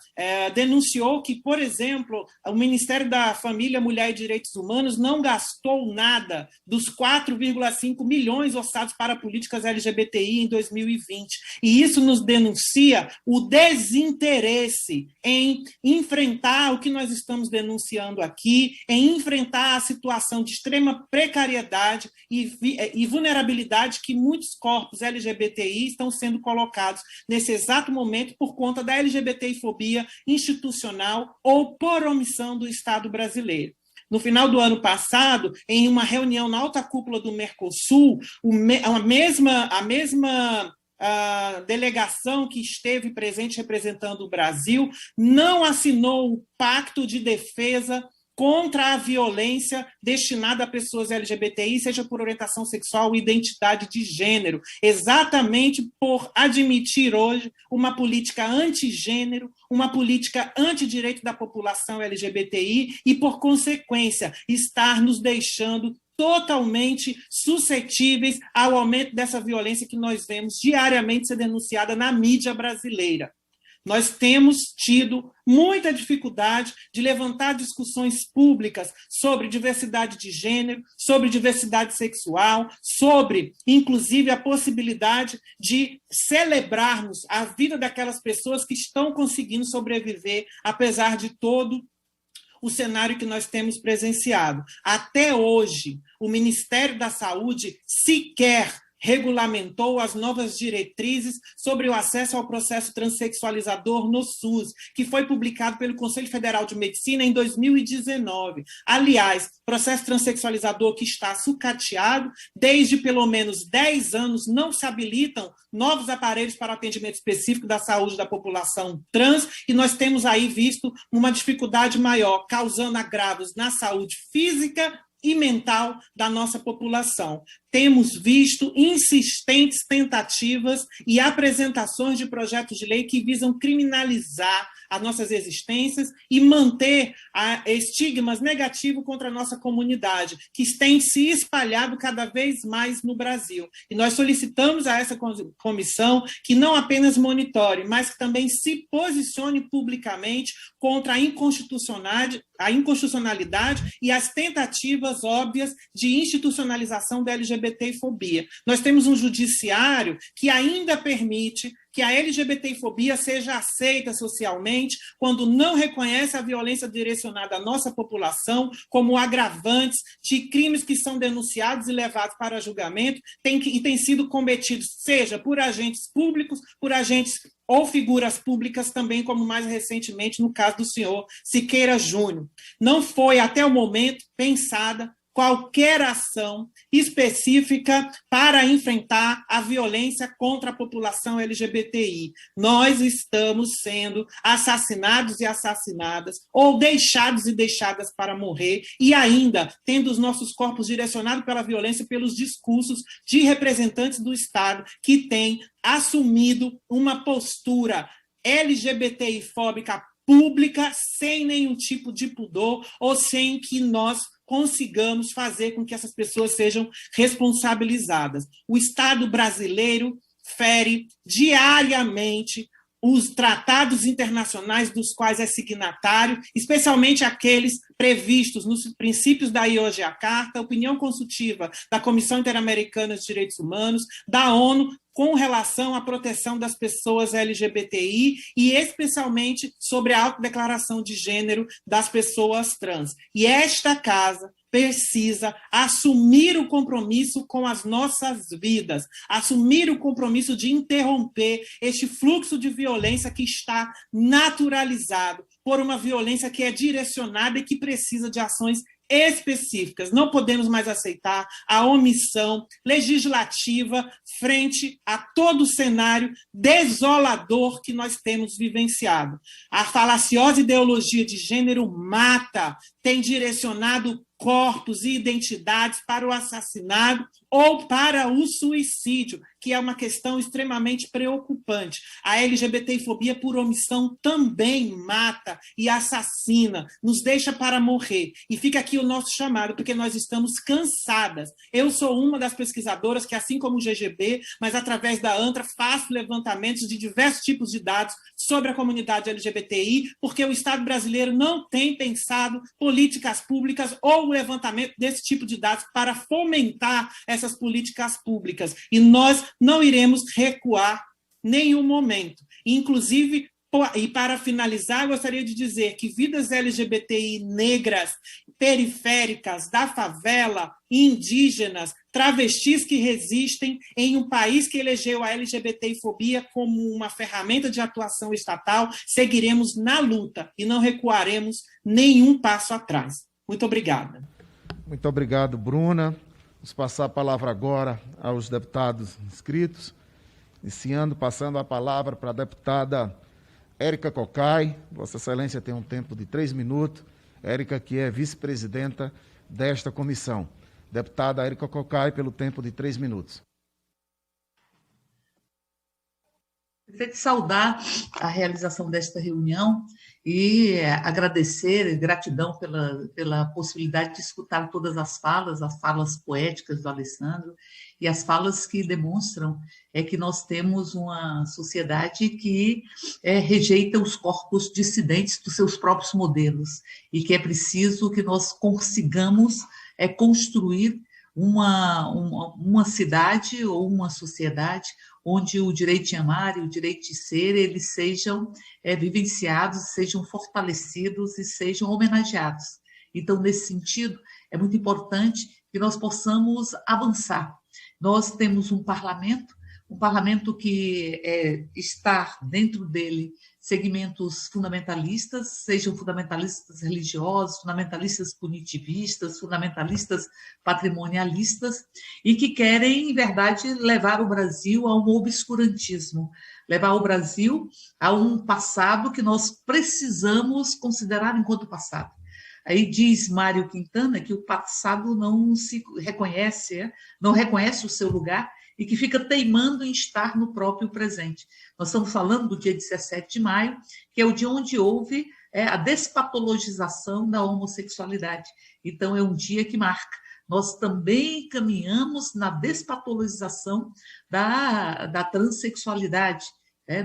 denunciou que, por exemplo, o Ministério da Família, Mulher e Direitos Humanos não gastou nada dos 4,5 milhões orçados para políticas LGBTI em 2020. E isso nos denuncia o desinteresse em enfrentar o que nós estamos denunciando aqui, em enfrentar a situação de extrema precariedade e vulnerabilidade que muitos corpos LGBTI estão sendo colocados nesse exato momento por conta da LGBTfobia institucional ou por omissão do Estado brasileiro. No final do ano passado, em uma reunião na alta cúpula do Mercosul, a mesma delegação que esteve presente representando o Brasil não assinou o Pacto de Defesa contra a violência destinada a pessoas LGBTI, seja por orientação sexual ou identidade de gênero, exatamente por admitir hoje uma política antigênero, uma política antidireito da população LGBTI e, por consequência, estar nos deixando totalmente suscetíveis ao aumento dessa violência que nós vemos diariamente ser denunciada na mídia brasileira. Nós temos tido muita dificuldade de levantar discussões públicas sobre diversidade de gênero, sobre diversidade sexual, sobre, inclusive, a possibilidade de celebrarmos a vida daquelas pessoas que estão conseguindo sobreviver, apesar de todo o cenário que nós temos presenciado. Até hoje, o Ministério da Saúde sequer regulamentou as novas diretrizes sobre o acesso ao processo transexualizador no SUS, que foi publicado pelo Conselho Federal de Medicina em 2019. Aliás, processo transexualizador que está sucateado, desde pelo menos 10 anos não se habilitam novos aparelhos para atendimento específico da saúde da população trans, e nós temos aí visto uma dificuldade maior, causando agravos na saúde física e mental da nossa população. temos visto insistentes tentativas e apresentações de projetos de lei que visam criminalizar as nossas existências e manter estigmas negativos contra a nossa comunidade, que tem se espalhado cada vez mais no Brasil. E nós solicitamos a essa comissão que não apenas monitore, mas que também se posicione publicamente contra a inconstitucionalidade e as tentativas óbvias de institucionalização da LGBTfobia. Nós temos um judiciário que ainda permite que a LGBTfobia seja aceita socialmente quando não reconhece a violência direcionada à nossa população como agravantes de crimes que são denunciados e levados para julgamento e têm sido cometidos, seja por agentes públicos, por agentes ou figuras públicas também, como mais recentemente no caso do senhor Siqueira Júnior. Não foi, até o momento, pensada qualquer ação específica para enfrentar a violência contra a população LGBTI. Nós estamos sendo assassinados e assassinadas, ou deixados e deixadas para morrer, e ainda tendo os nossos corpos direcionados pela violência pelos discursos de representantes do Estado que têm assumido uma postura LGBTI-fóbica pública, sem nenhum tipo de pudor, ou sem que nós consigamos fazer com que essas pessoas sejam responsabilizadas. O Estado brasileiro fere diariamente os tratados internacionais dos quais é signatário, especialmente aqueles previstos nos princípios da IOGA-Carta, opinião consultiva da Comissão Interamericana de Direitos Humanos, da ONU, com relação à proteção das pessoas LGBTI e especialmente sobre a autodeclaração de gênero das pessoas trans. E esta casa precisa assumir o compromisso com as nossas vidas, assumir o compromisso de interromper este fluxo de violência que está naturalizado por uma violência que é direcionada e que precisa de ações específicas. Não podemos mais aceitar a omissão legislativa frente a todo o cenário desolador que nós temos vivenciado. A falaciosa ideologia de gênero mata, tem direcionado corpos e identidades para o assassinato ou para o suicídio, que é uma questão extremamente preocupante. A LGBTfobia, por omissão, também mata e assassina, nos deixa para morrer. E fica aqui o nosso chamado, porque nós estamos cansadas. Eu sou uma das pesquisadoras que, assim como o GGB, mas através da ANTRA, faço levantamentos de diversos tipos de dados sobre a comunidade LGBTI, porque o Estado brasileiro não tem pensado políticas públicas ou o levantamento desse tipo de dados para fomentar essas políticas públicas. E nós não iremos recuar nenhum momento. Inclusive, e para finalizar, gostaria de dizer que vidas LGBTI negras, periféricas, da favela, indígenas, travestis que resistem em um país que elegeu a LGBTfobia como uma ferramenta de atuação estatal, seguiremos na luta e não recuaremos nenhum passo atrás. Muito obrigada. Muito obrigado, Bruna. Vamos passar a palavra agora aos deputados inscritos. Iniciando, passando a palavra para a deputada Érica Cocai. Vossa Excelência tem um tempo de 3 minutos. Érica, que é vice-presidenta desta comissão. Deputada Érica Cocai, pelo tempo de 3 minutos. Gostaria de saudar a realização desta reunião e agradecer, gratidão pela possibilidade de escutar todas as falas poéticas do Alessandro e as falas que demonstram que nós temos uma sociedade que rejeita os corpos dissidentes dos seus próprios modelos e que é preciso que nós consigamos construir uma cidade ou uma sociedade onde o direito de amar e o direito de ser, eles sejam vivenciados, sejam fortalecidos e sejam homenageados. Então, nesse sentido, é muito importante que nós possamos avançar. Nós temos um parlamento que está dentro dele segmentos fundamentalistas, sejam fundamentalistas religiosos, fundamentalistas punitivistas, fundamentalistas patrimonialistas, e que querem, em verdade, levar o Brasil a um obscurantismo, levar o Brasil a um passado que nós precisamos considerar enquanto passado. Aí diz Mário Quintana que o passado não se reconhece, não reconhece o seu lugar e que fica teimando em estar no próprio presente. Nós estamos falando do dia 17 de maio, que é o dia onde houve a despatologização da homossexualidade. Então, é um dia que marca. Nós também caminhamos na despatologização da transexualidade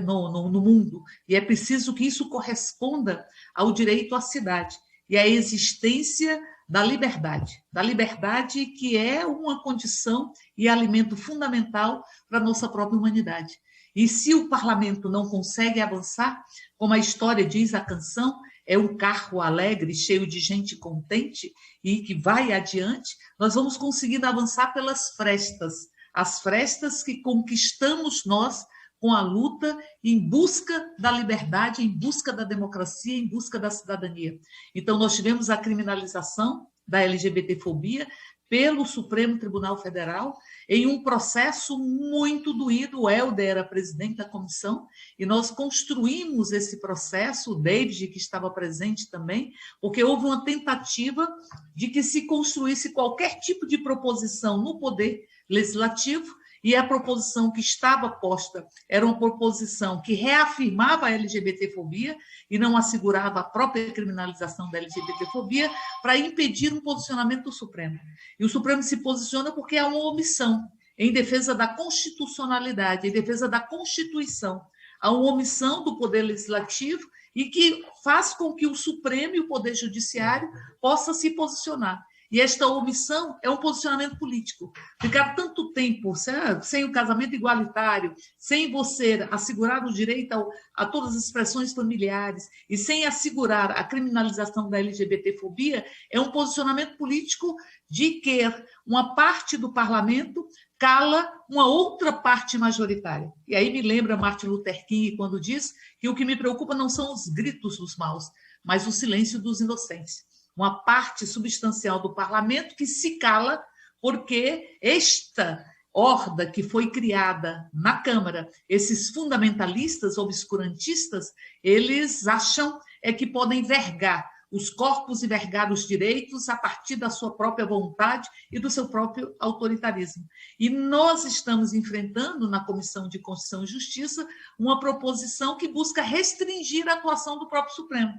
no mundo. E é preciso que isso corresponda ao direito à cidade e à existência da liberdade que é uma condição e alimento fundamental para a nossa própria humanidade. E se o parlamento não consegue avançar, como a história diz, a canção, é um carro alegre, cheio de gente contente e que vai adiante, nós vamos conseguindo avançar pelas frestas, as frestas que conquistamos nós com a luta em busca da liberdade, em busca da democracia, em busca da cidadania. Então, nós tivemos a criminalização da LGBTfobia pelo Supremo Tribunal Federal, em um processo muito doído. O Helder era presidente da comissão, e nós construímos esse processo, o David, que estava presente também, porque houve uma tentativa de que se construísse qualquer tipo de proposição no poder legislativo, e a proposição que estava posta era uma proposição que reafirmava a LGBTfobia e não assegurava a própria criminalização da LGBTfobia para impedir um posicionamento do Supremo. E o Supremo se posiciona porque há uma omissão em defesa da constitucionalidade, em defesa da Constituição. Há uma omissão do Poder Legislativo e que faz com que o Supremo e o Poder Judiciário possam se posicionar. E esta omissão é um posicionamento político. Ficar tanto tempo sem o casamento igualitário, sem você assegurar o direito a todas as expressões familiares e sem assegurar a criminalização da LGBTfobia, é um posicionamento político de que uma parte do parlamento cala uma outra parte majoritária. E aí me lembra Martin Luther King quando diz que o que me preocupa não são os gritos dos maus, mas o silêncio dos inocentes. Uma parte substancial do parlamento que se cala porque esta horda que foi criada na Câmara, esses fundamentalistas, obscurantistas, eles acham que podem vergar os corpos e vergar os direitos a partir da sua própria vontade e do seu próprio autoritarismo. E nós estamos enfrentando, na Comissão de Constituição e Justiça, uma proposição que busca restringir a atuação do próprio Supremo,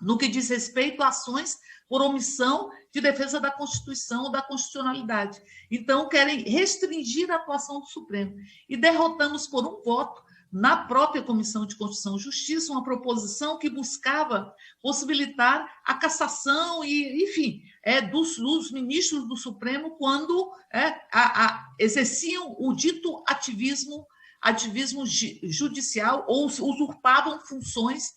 no que diz respeito a ações por omissão de defesa da Constituição ou da constitucionalidade. Então, querem restringir a atuação do Supremo. E derrotamos por um voto, na própria Comissão de Constituição e Justiça, uma proposição que buscava possibilitar a cassação dos ministros do Supremo quando exerciam o dito ativismo judicial ou usurpavam funções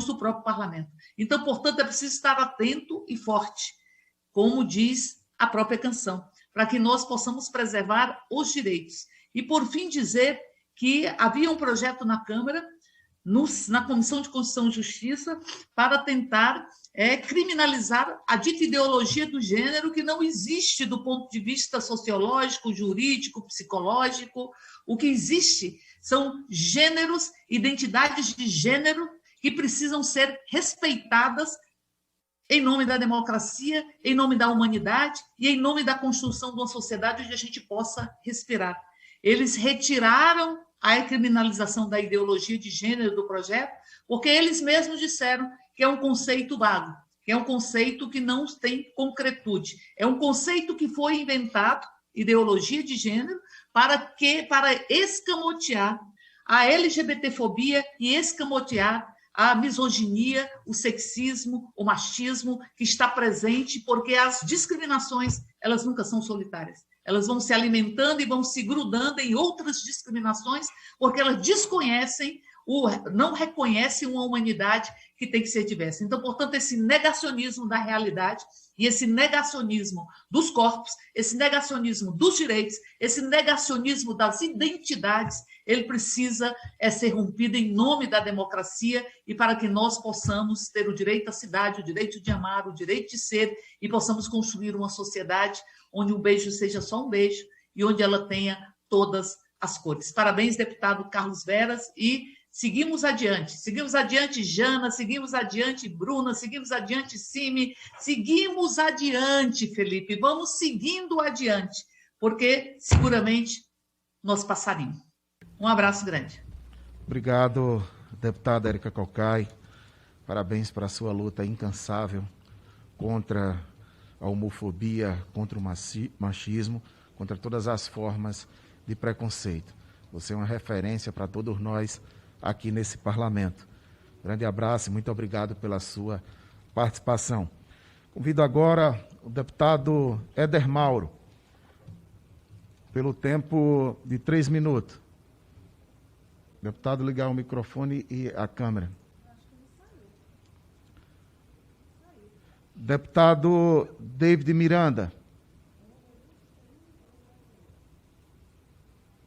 do próprio parlamento. Então, portanto, é preciso estar atento e forte, como diz a própria canção, para que nós possamos preservar os direitos. E, por fim, dizer que havia um projeto na Câmara, na Comissão de Constituição e Justiça, para tentar criminalizar a dita ideologia do gênero, que não existe do ponto de vista sociológico, jurídico, psicológico. O que existe são gêneros, identidades de gênero, que precisam ser respeitadas em nome da democracia, em nome da humanidade e em nome da construção de uma sociedade onde a gente possa respirar. Eles retiraram a criminalização da ideologia de gênero do projeto, porque eles mesmos disseram que é um conceito vago, que é um conceito que não tem concretude. É um conceito que foi inventado, ideologia de gênero, para escamotear a LGBTfobia e escamotear a misoginia, o sexismo, o machismo que está presente, porque as discriminações, elas nunca são solitárias. Elas vão se alimentando e vão se grudando em outras discriminações, porque elas não reconhecem uma humanidade que tem que ser diversa. Então, portanto, esse negacionismo da realidade e esse negacionismo dos corpos, esse negacionismo dos direitos, esse negacionismo das identidades, ele precisa ser rompido em nome da democracia e para que nós possamos ter o direito à cidade, o direito de amar, o direito de ser e possamos construir uma sociedade onde um beijo seja só um beijo e onde ela tenha todas as cores. Parabéns, deputado Carlos Veras, e seguimos adiante, Jana, seguimos adiante, Bruna, seguimos adiante, Cime, seguimos adiante, Felipe, vamos seguindo adiante, porque seguramente nós passaremos. Um abraço grande. Obrigado, deputada Érica Cocai. Parabéns para a sua luta incansável contra a homofobia, contra o machismo, contra todas as formas de preconceito. Você é uma referência para todos nós aqui nesse parlamento. Grande abraço e muito obrigado pela sua participação. Convido agora o deputado Éder Mauro, pelo tempo de 3 minutos. Deputado, ligar o microfone e a câmera. Deputado David Miranda.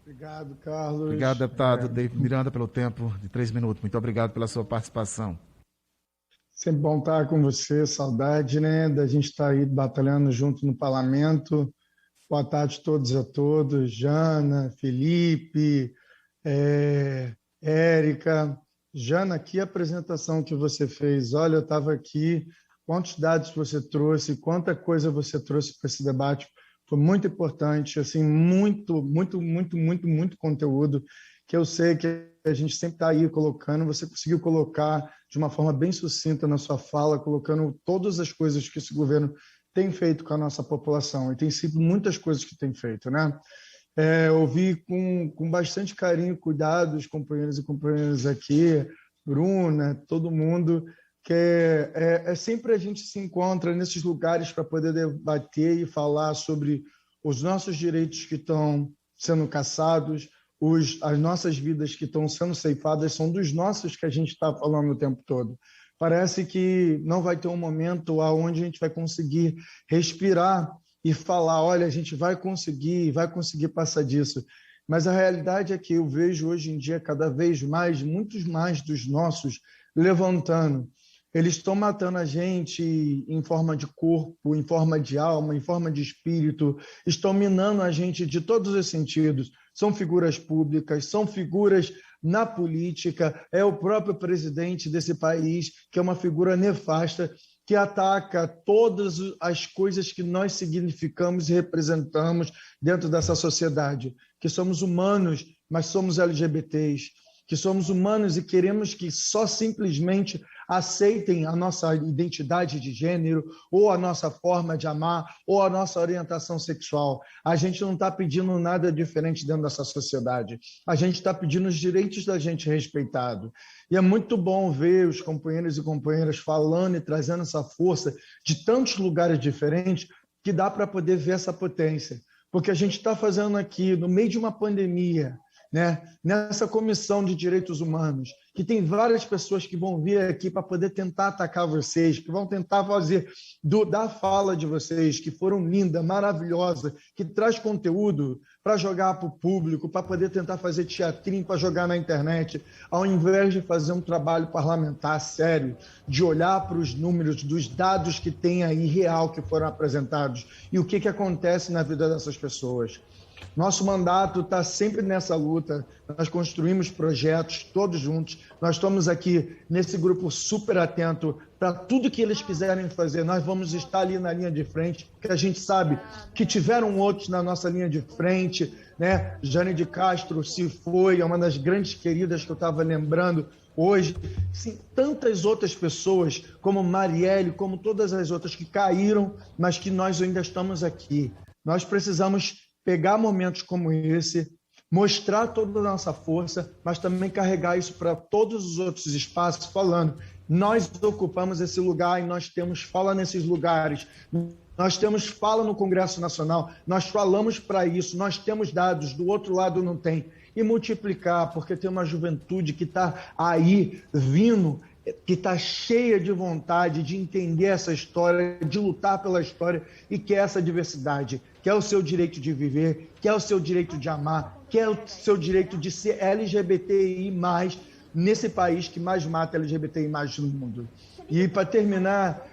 Obrigado, Carlos. Obrigado, deputado David Miranda, pelo tempo de 3 minutos. Muito obrigado pela sua participação. Sempre bom estar com você, saudade, né, da gente estar aí batalhando junto no parlamento. Boa tarde a todos e a todos. Jana, Felipe, Érica. Jana, que apresentação que você fez. Olha, eu estava aqui, quantos dados você trouxe, quanta coisa você trouxe para esse debate. Foi muito importante, assim, muito conteúdo, que eu sei que a gente sempre está aí colocando. Você conseguiu colocar de uma forma bem sucinta na sua fala, colocando todas as coisas que esse governo tem feito com a nossa população, e tem sido muitas coisas que tem feito, né? Ouvi com bastante carinho, cuidado, os companheiros e companheiras aqui, Bruna, todo mundo, que sempre a gente se encontra nesses lugares para poder debater e falar sobre os nossos direitos que estão sendo caçados, as nossas vidas que estão sendo ceifadas, são dos nossos que a gente está falando o tempo todo. Parece que não vai ter um momento onde a gente vai conseguir respirar e falar, olha, a gente vai conseguir passar disso. Mas a realidade é que eu vejo hoje em dia cada vez mais, muitos mais dos nossos levantando. Eles estão matando a gente em forma de corpo, em forma de alma, em forma de espírito, estão minando a gente de todos os sentidos. São figuras públicas, são figuras na política, é o próprio presidente desse país, que é uma figura nefasta, que ataca todas as coisas que nós significamos e representamos dentro dessa sociedade, que somos humanos, mas somos LGBTs, que somos humanos e queremos que só simplesmente aceitem a nossa identidade de gênero, ou a nossa forma de amar, ou a nossa orientação sexual. A gente não está pedindo nada diferente dentro dessa sociedade. A gente está pedindo os direitos da gente respeitados. E é muito bom ver os companheiros e companheiras falando e trazendo essa força de tantos lugares diferentes, que dá para poder ver essa potência. Porque a gente está fazendo aqui, no meio de uma pandemia, né, nessa comissão de direitos humanos, que tem várias pessoas que vão vir aqui para poder tentar atacar vocês, que vão tentar fazer da fala de vocês, que foram linda, maravilhosa, que traz conteúdo para jogar para o público, para poder tentar fazer teatrinho, para jogar na internet, ao invés de fazer um trabalho parlamentar sério, de olhar para os números, dos dados que tem aí real que foram apresentados e o que acontece na vida dessas pessoas. Nosso mandato está sempre nessa luta, nós construímos projetos todos juntos, nós estamos aqui nesse grupo super atento para tudo que eles quiserem fazer, nós vamos estar ali na linha de frente, porque a gente sabe que tiveram outros na nossa linha de frente, né? Jane de Castro se foi, é uma das grandes queridas que eu estava lembrando hoje, sim, tantas outras pessoas, como Marielle, como todas as outras que caíram, mas que nós ainda estamos aqui. Nós precisamos pegar momentos como esse, mostrar toda a nossa força, mas também carregar isso para todos os outros espaços, falando, nós ocupamos esse lugar e nós temos fala nesses lugares, nós temos fala no Congresso Nacional, nós falamos para isso, nós temos dados, do outro lado não tem. E multiplicar, porque tem uma juventude que está aí vindo, que está cheia de vontade de entender essa história, de lutar pela história e quer essa diversidade, quer o seu direito de viver, quer o seu direito de amar, quer o seu direito de ser LGBTI+, nesse país que mais mata LGBTI+ no mundo. E para terminar,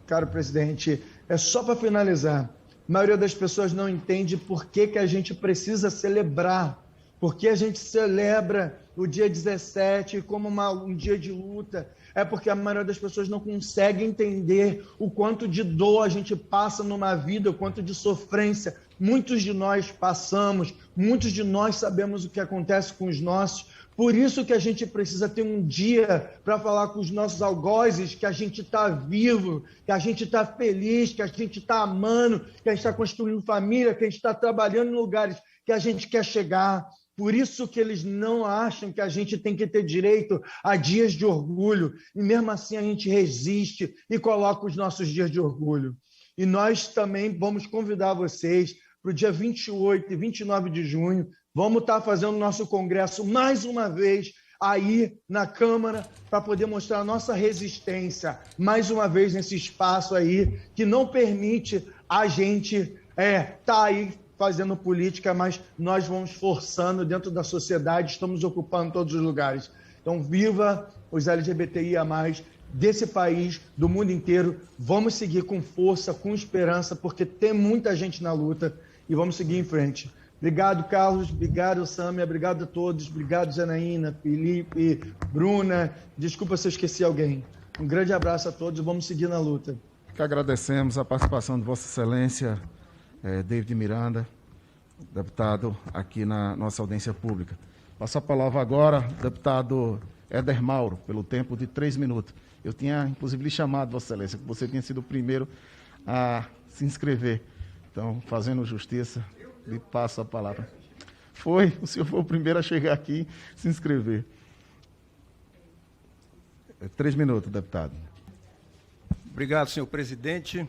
caro presidente, só para finalizar, a maioria das pessoas não entende por que a gente precisa celebrar, porque a gente celebra o dia 17 como um dia de luta, é porque a maioria das pessoas não consegue entender o quanto de dor a gente passa numa vida, o quanto de sofrência muitos de nós passamos, muitos de nós sabemos o que acontece com os nossos. Por isso que a gente precisa ter um dia para falar com os nossos algozes que a gente está vivo, que a gente está feliz, que a gente está amando, que a gente está construindo família, que a gente está trabalhando em lugares que a gente quer chegar. Por isso que eles não acham que a gente tem que ter direito a dias de orgulho. E mesmo assim a gente resiste e coloca os nossos dias de orgulho. E nós também vamos convidar vocês para o dia 28 e 29 de junho. Vamos estar fazendo o nosso congresso mais uma vez aí na Câmara para poder mostrar a nossa resistência, mais uma vez nesse espaço aí que não permite a gente estar aí fazendo política, mas nós vamos forçando dentro da sociedade, estamos ocupando todos os lugares. Então, viva os LGBTIA+, desse país, do mundo inteiro. Vamos seguir com força, com esperança, porque tem muita gente na luta e vamos seguir em frente. Obrigado, Carlos. Obrigado, Sâmia. Obrigado a todos. Obrigado, Janaína, Felipe, Bruna. Desculpa se eu esqueci alguém. Um grande abraço a todos. Vamos seguir na luta. Que agradecemos a participação de Vossa Excelência, David Miranda, deputado aqui na nossa audiência pública. Passo a palavra agora, deputado Éder Mauro, pelo tempo de 3 minutos. Eu tinha, inclusive, lhe chamado, Vossa Excelência, que você tinha sido o primeiro a se inscrever. Então, fazendo justiça, lhe passo a palavra. O senhor foi o primeiro a chegar aqui e se inscrever. 3 minutos, deputado. Obrigado, senhor presidente.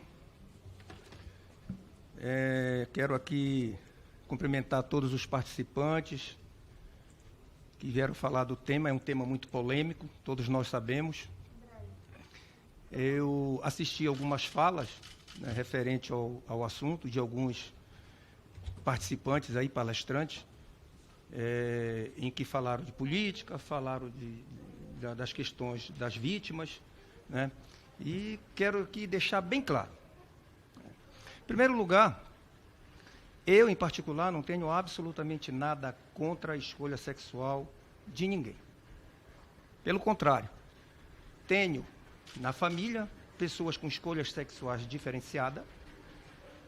Quero aqui cumprimentar todos os participantes que vieram falar do tema. É um tema muito polêmico, todos nós sabemos. Eu assisti algumas falas, né, referente ao assunto de alguns participantes aí, palestrantes, em que falaram de política, falaram das questões das vítimas, né, e quero aqui deixar bem claro. Em primeiro lugar, eu, em particular, não tenho absolutamente nada contra a escolha sexual de ninguém. Pelo contrário, tenho na família pessoas com escolhas sexuais diferenciadas,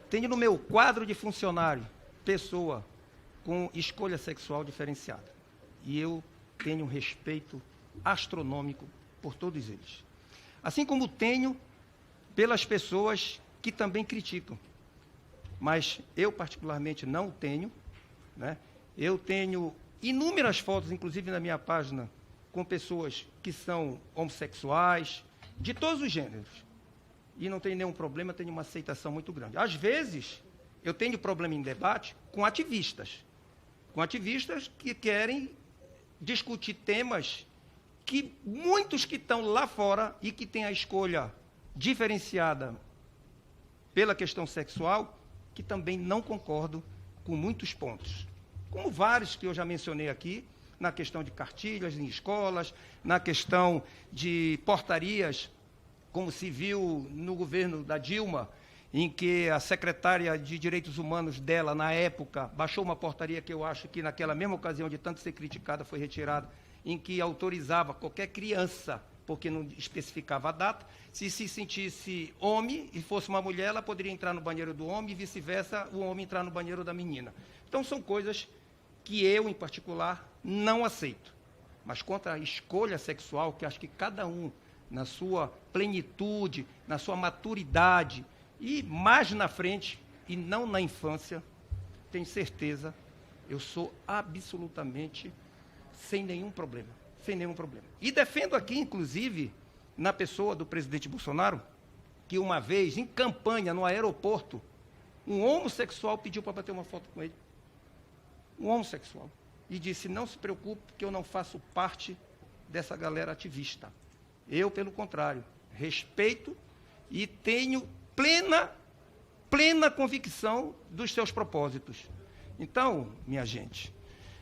tenho no meu quadro de funcionário pessoa com escolha sexual diferenciada. E eu tenho um respeito astronômico por todos eles. Assim como tenho pelas pessoas que também criticam. Mas eu, particularmente, não tenho, né? Eu tenho inúmeras fotos, inclusive na minha página, com pessoas que são homossexuais, de todos os gêneros. E não tem nenhum problema, tenho uma aceitação muito grande. Às vezes, eu tenho problema em debate com ativistas que querem discutir temas que muitos que estão lá fora e que têm a escolha diferenciada pela questão sexual, que também não concordo com muitos pontos. Como vários que eu já mencionei aqui, na questão de cartilhas em escolas, na questão de portarias, como se viu no governo da Dilma, em que a secretária de Direitos Humanos dela, na época, baixou uma portaria que eu acho que naquela mesma ocasião de tanto ser criticada foi retirada, em que autorizava qualquer criança, porque não especificava a data, se sentisse homem e fosse uma mulher, ela poderia entrar no banheiro do homem e vice-versa, o homem entrar no banheiro da menina. Então, são coisas que eu, em particular, não aceito. Mas contra a escolha sexual, que acho que cada um, na sua plenitude, na sua maturidade, e mais na frente, e não na infância, tenho certeza, eu sou absolutamente sem nenhum problema. Sem nenhum problema. E defendo aqui, inclusive, na pessoa do presidente Bolsonaro, que uma vez, em campanha, no aeroporto, um homossexual pediu para bater uma foto com ele. Um homossexual. E disse, não se preocupe, que eu não faço parte dessa galera ativista. Eu, pelo contrário, respeito e tenho plena convicção dos seus propósitos. Então, minha gente,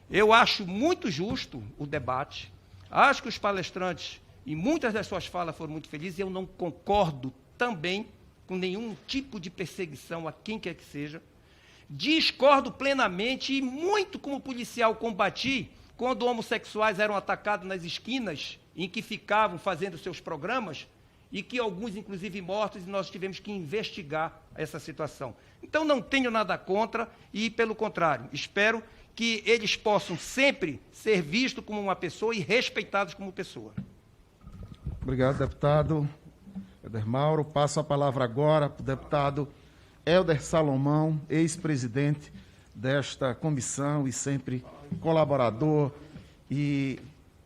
eu acho muito justo o debate, acho que os palestrantes, e muitas das suas falas foram muito felizes, eu não concordo também com nenhum tipo de perseguição a quem quer que seja, discordo plenamente e muito como policial combati quando homossexuais eram atacados nas esquinas em que ficavam fazendo seus programas, e que alguns, inclusive, mortos, e nós tivemos que investigar essa situação. Então, não tenho nada contra e, pelo contrário, espero que eles possam sempre ser vistos como uma pessoa e respeitados como pessoa. Obrigado, deputado Éder Mauro. Passo a palavra agora para o deputado Helder Salomão, ex-presidente desta comissão e sempre colaborador, e,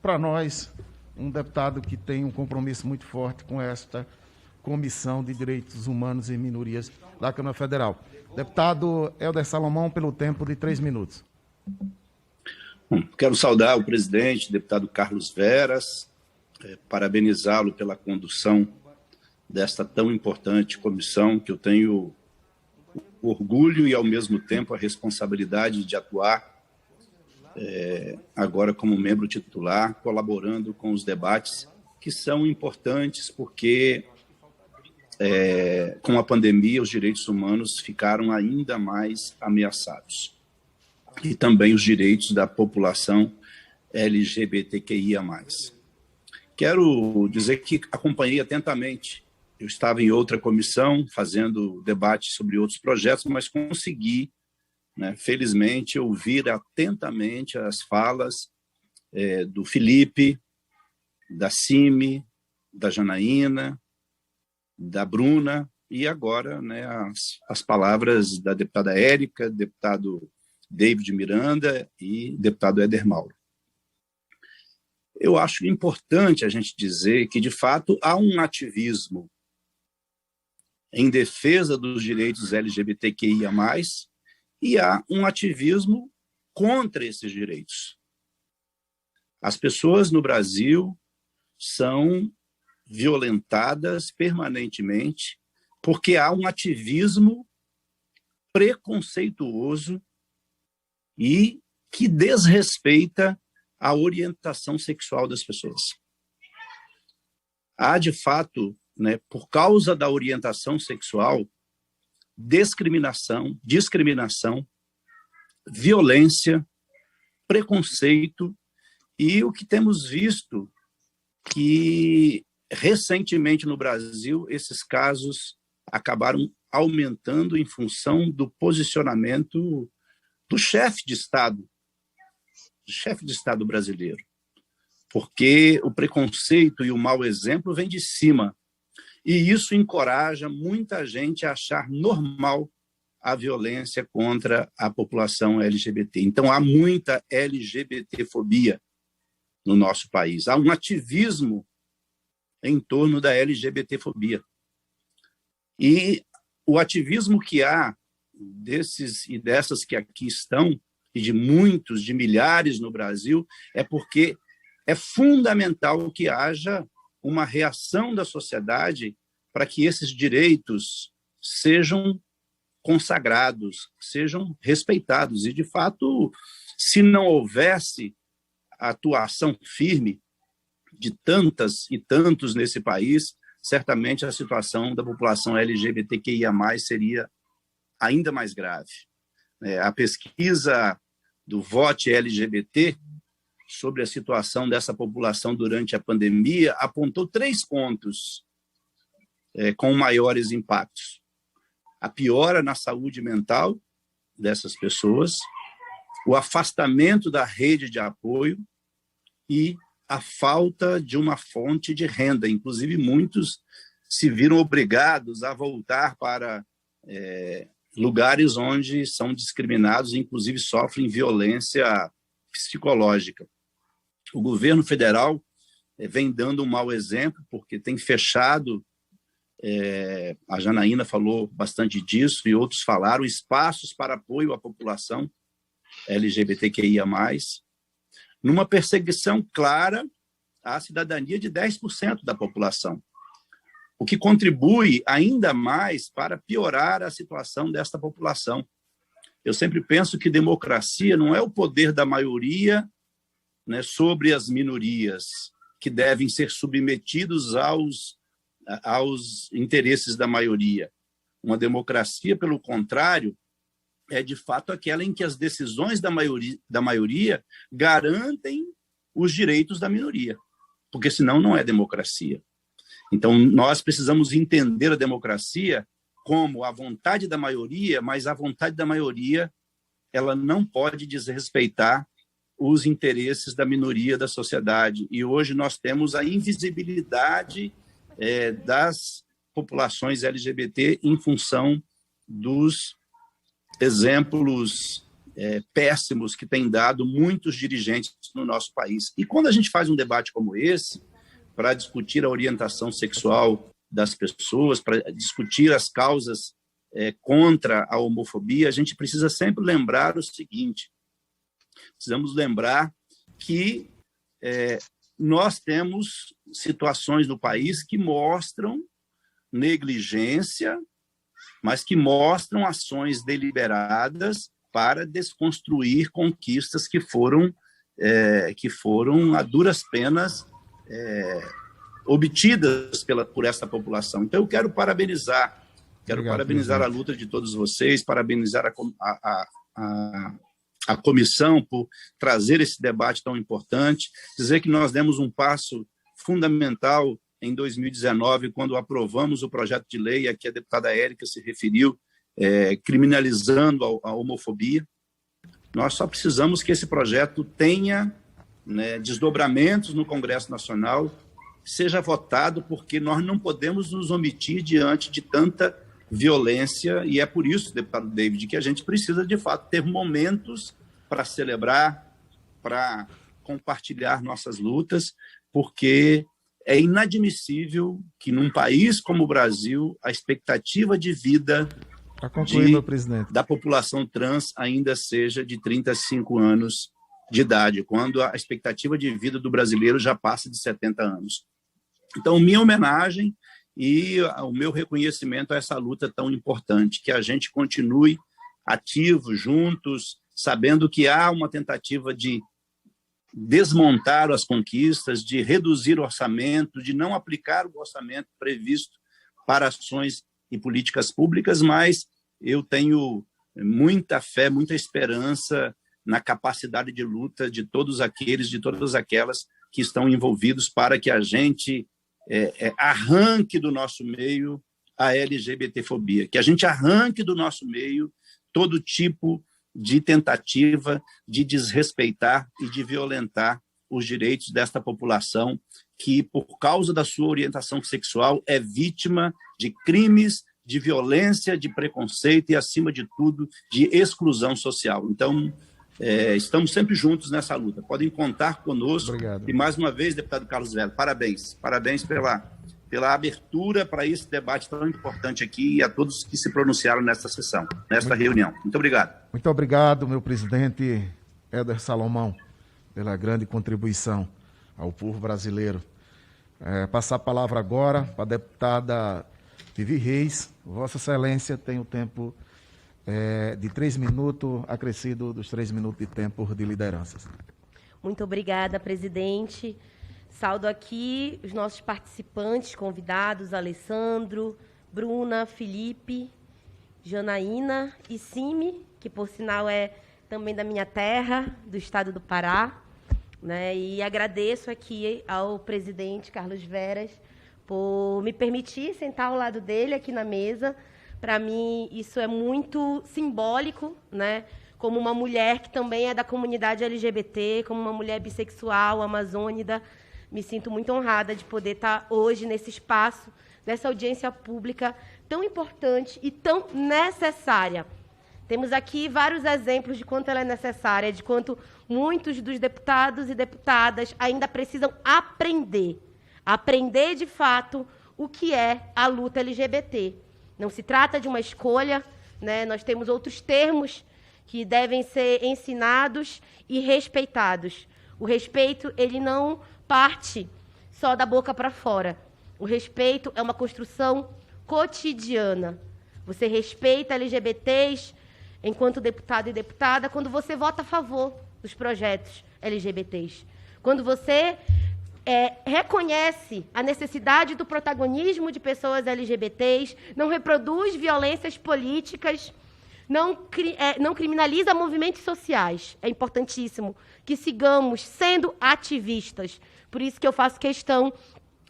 para nós, um deputado que tem um compromisso muito forte com esta Comissão de Direitos Humanos e Minorias da Câmara Federal. Deputado Helder Salomão, pelo tempo de 3 minutos. Bom, quero saudar o presidente, deputado Carlos Veras, parabenizá-lo pela condução desta tão importante comissão, que eu tenho o orgulho e, ao mesmo tempo, a responsabilidade de atuar agora como membro titular, colaborando com os debates que são importantes, porque com a pandemia os direitos humanos ficaram ainda mais ameaçados. E também os direitos da população LGBTQIA+. Quero dizer que acompanhei atentamente. Eu estava em outra comissão, fazendo debate sobre outros projetos, mas consegui, felizmente, ouvir atentamente as falas do Felipe, da Cime, da Janaína, da Bruna, e agora as palavras da deputada Érica, deputado David Miranda e deputado Éder Mauro. Eu acho importante a gente dizer que, de fato, há um ativismo em defesa dos direitos LGBTQIA+, e há um ativismo contra esses direitos. As pessoas no Brasil são violentadas permanentemente porque há um ativismo preconceituoso e que desrespeita a orientação sexual das pessoas. Há, de fato, por causa da orientação sexual, discriminação, violência, preconceito, e o que temos visto que, recentemente no Brasil, esses casos acabaram aumentando em função do posicionamento do chefe de Estado brasileiro, porque o preconceito e o mau exemplo vem de cima, e isso encoraja muita gente a achar normal a violência contra a população LGBT. Então, há muita LGBTfobia no nosso país. Há um ativismo em torno da LGBTfobia. E o ativismo que há desses e dessas que aqui estão, e de muitos, de milhares no Brasil, é porque é fundamental que haja uma reação da sociedade para que esses direitos sejam consagrados, sejam respeitados. E, de fato, se não houvesse a atuação firme de tantas e tantos nesse país, certamente a situação da população LGBTQIA+, seria ainda mais grave. A pesquisa do Vote LGBT sobre a situação dessa população durante a pandemia apontou 3 pontos com maiores impactos. A piora na saúde mental dessas pessoas, o afastamento da rede de apoio e a falta de uma fonte de renda. Inclusive, muitos se viram obrigados a voltar para lugares onde são discriminados e, inclusive, sofrem violência psicológica. O governo federal vem dando um mau exemplo, porque tem fechado, a Janaína falou bastante disso, e outros falaram, espaços para apoio à população LGBTQIA+, numa perseguição clara à cidadania de 10% da população, o que contribui ainda mais para piorar a situação desta população. Eu sempre penso que democracia não é o poder da maioria, sobre as minorias, que devem ser submetidos aos interesses da maioria. Uma democracia, pelo contrário, é, de fato, aquela em que as decisões da maioria garantem os direitos da minoria, porque senão não é democracia. Então, nós precisamos entender a democracia como a vontade da maioria, mas a vontade da maioria ela não pode desrespeitar os interesses da minoria da sociedade. E hoje nós temos a invisibilidade das populações LGBT em função dos exemplos péssimos que têm dado muitos dirigentes no nosso país. E quando a gente faz um debate como esse, para discutir a orientação sexual das pessoas, para discutir as causas contra a homofobia, a gente precisa sempre lembrar o seguinte: precisamos lembrar que nós temos situações no país que mostram negligência, mas que mostram ações deliberadas para desconstruir conquistas que foram a duras penas obtidas por essa população. Então, eu quero parabenizar a luta de todos vocês, parabenizar a comissão por trazer esse debate tão importante, dizer que nós demos um passo fundamental em 2019, quando aprovamos o projeto de lei a que a deputada Érica se referiu, criminalizando a homofobia. Nós só precisamos que esse projeto tenha desdobramentos no Congresso Nacional, seja votado, porque nós não podemos nos omitir diante de tanta violência, e é por isso, deputado David, que a gente precisa, de fato, ter momentos para celebrar, para compartilhar nossas lutas, porque é inadmissível que, num país como o Brasil, a expectativa de vida da população trans ainda seja de 35 anos de idade, quando a expectativa de vida do brasileiro já passa de 70 anos. Então, minha homenagem e o meu reconhecimento a essa luta tão importante, que a gente continue ativos, juntos, sabendo que há uma tentativa de desmontar as conquistas, de reduzir o orçamento, de não aplicar o orçamento previsto para ações e políticas públicas, mas eu tenho muita fé, muita esperança na capacidade de luta de todos aqueles, de todas aquelas que estão envolvidos para que a gente arranque do nosso meio a LGBTfobia, que a gente arranque do nosso meio todo tipo de tentativa de desrespeitar e de violentar os direitos desta população que, por causa da sua orientação sexual, é vítima de crimes, de violência, de preconceito e, acima de tudo, de exclusão social. Então, estamos sempre juntos nessa luta. Podem contar conosco. Obrigado. E, mais uma vez, deputado Carlos Vela, parabéns. Parabéns pela abertura para esse debate tão importante aqui e a todos que se pronunciaram nesta sessão, nesta reunião. Muito obrigado. Muito obrigado, meu presidente Éder Salomão, pela grande contribuição ao povo brasileiro. Passar a palavra agora para a deputada Vivi Reis. Vossa Excelência tem o tempo de 3 minutos, acrescido dos 3 minutos de tempo de lideranças. Muito obrigada, presidente. Saúdo aqui os nossos participantes, convidados, Alessandro, Bruna, Felipe, Janaína e Cime, que por sinal é também da minha terra, do estado do Pará, né? E agradeço aqui ao presidente Carlos Veras por me permitir sentar ao lado dele aqui na mesa. Para mim, isso é muito simbólico, né? Como uma mulher que também é da comunidade LGBT, como uma mulher bissexual, amazônida, me sinto muito honrada de poder estar hoje nesse espaço, nessa audiência pública tão importante e tão necessária. Temos aqui vários exemplos de quanto ela é necessária, de quanto muitos dos deputados e deputadas ainda precisam aprender de fato o que é a luta LGBT. Não se trata de uma escolha, né? Nós temos outros termos que devem ser ensinados e respeitados. O respeito, ele não parte só da boca para fora. O respeito é uma construção cotidiana. Você respeita LGBTs enquanto deputado e deputada quando você vota a favor dos projetos LGBTs. Quando você reconhece a necessidade do protagonismo de pessoas LGBTs, não reproduz violências políticas, não criminaliza movimentos sociais. É importantíssimo que sigamos sendo ativistas. Por isso que eu faço questão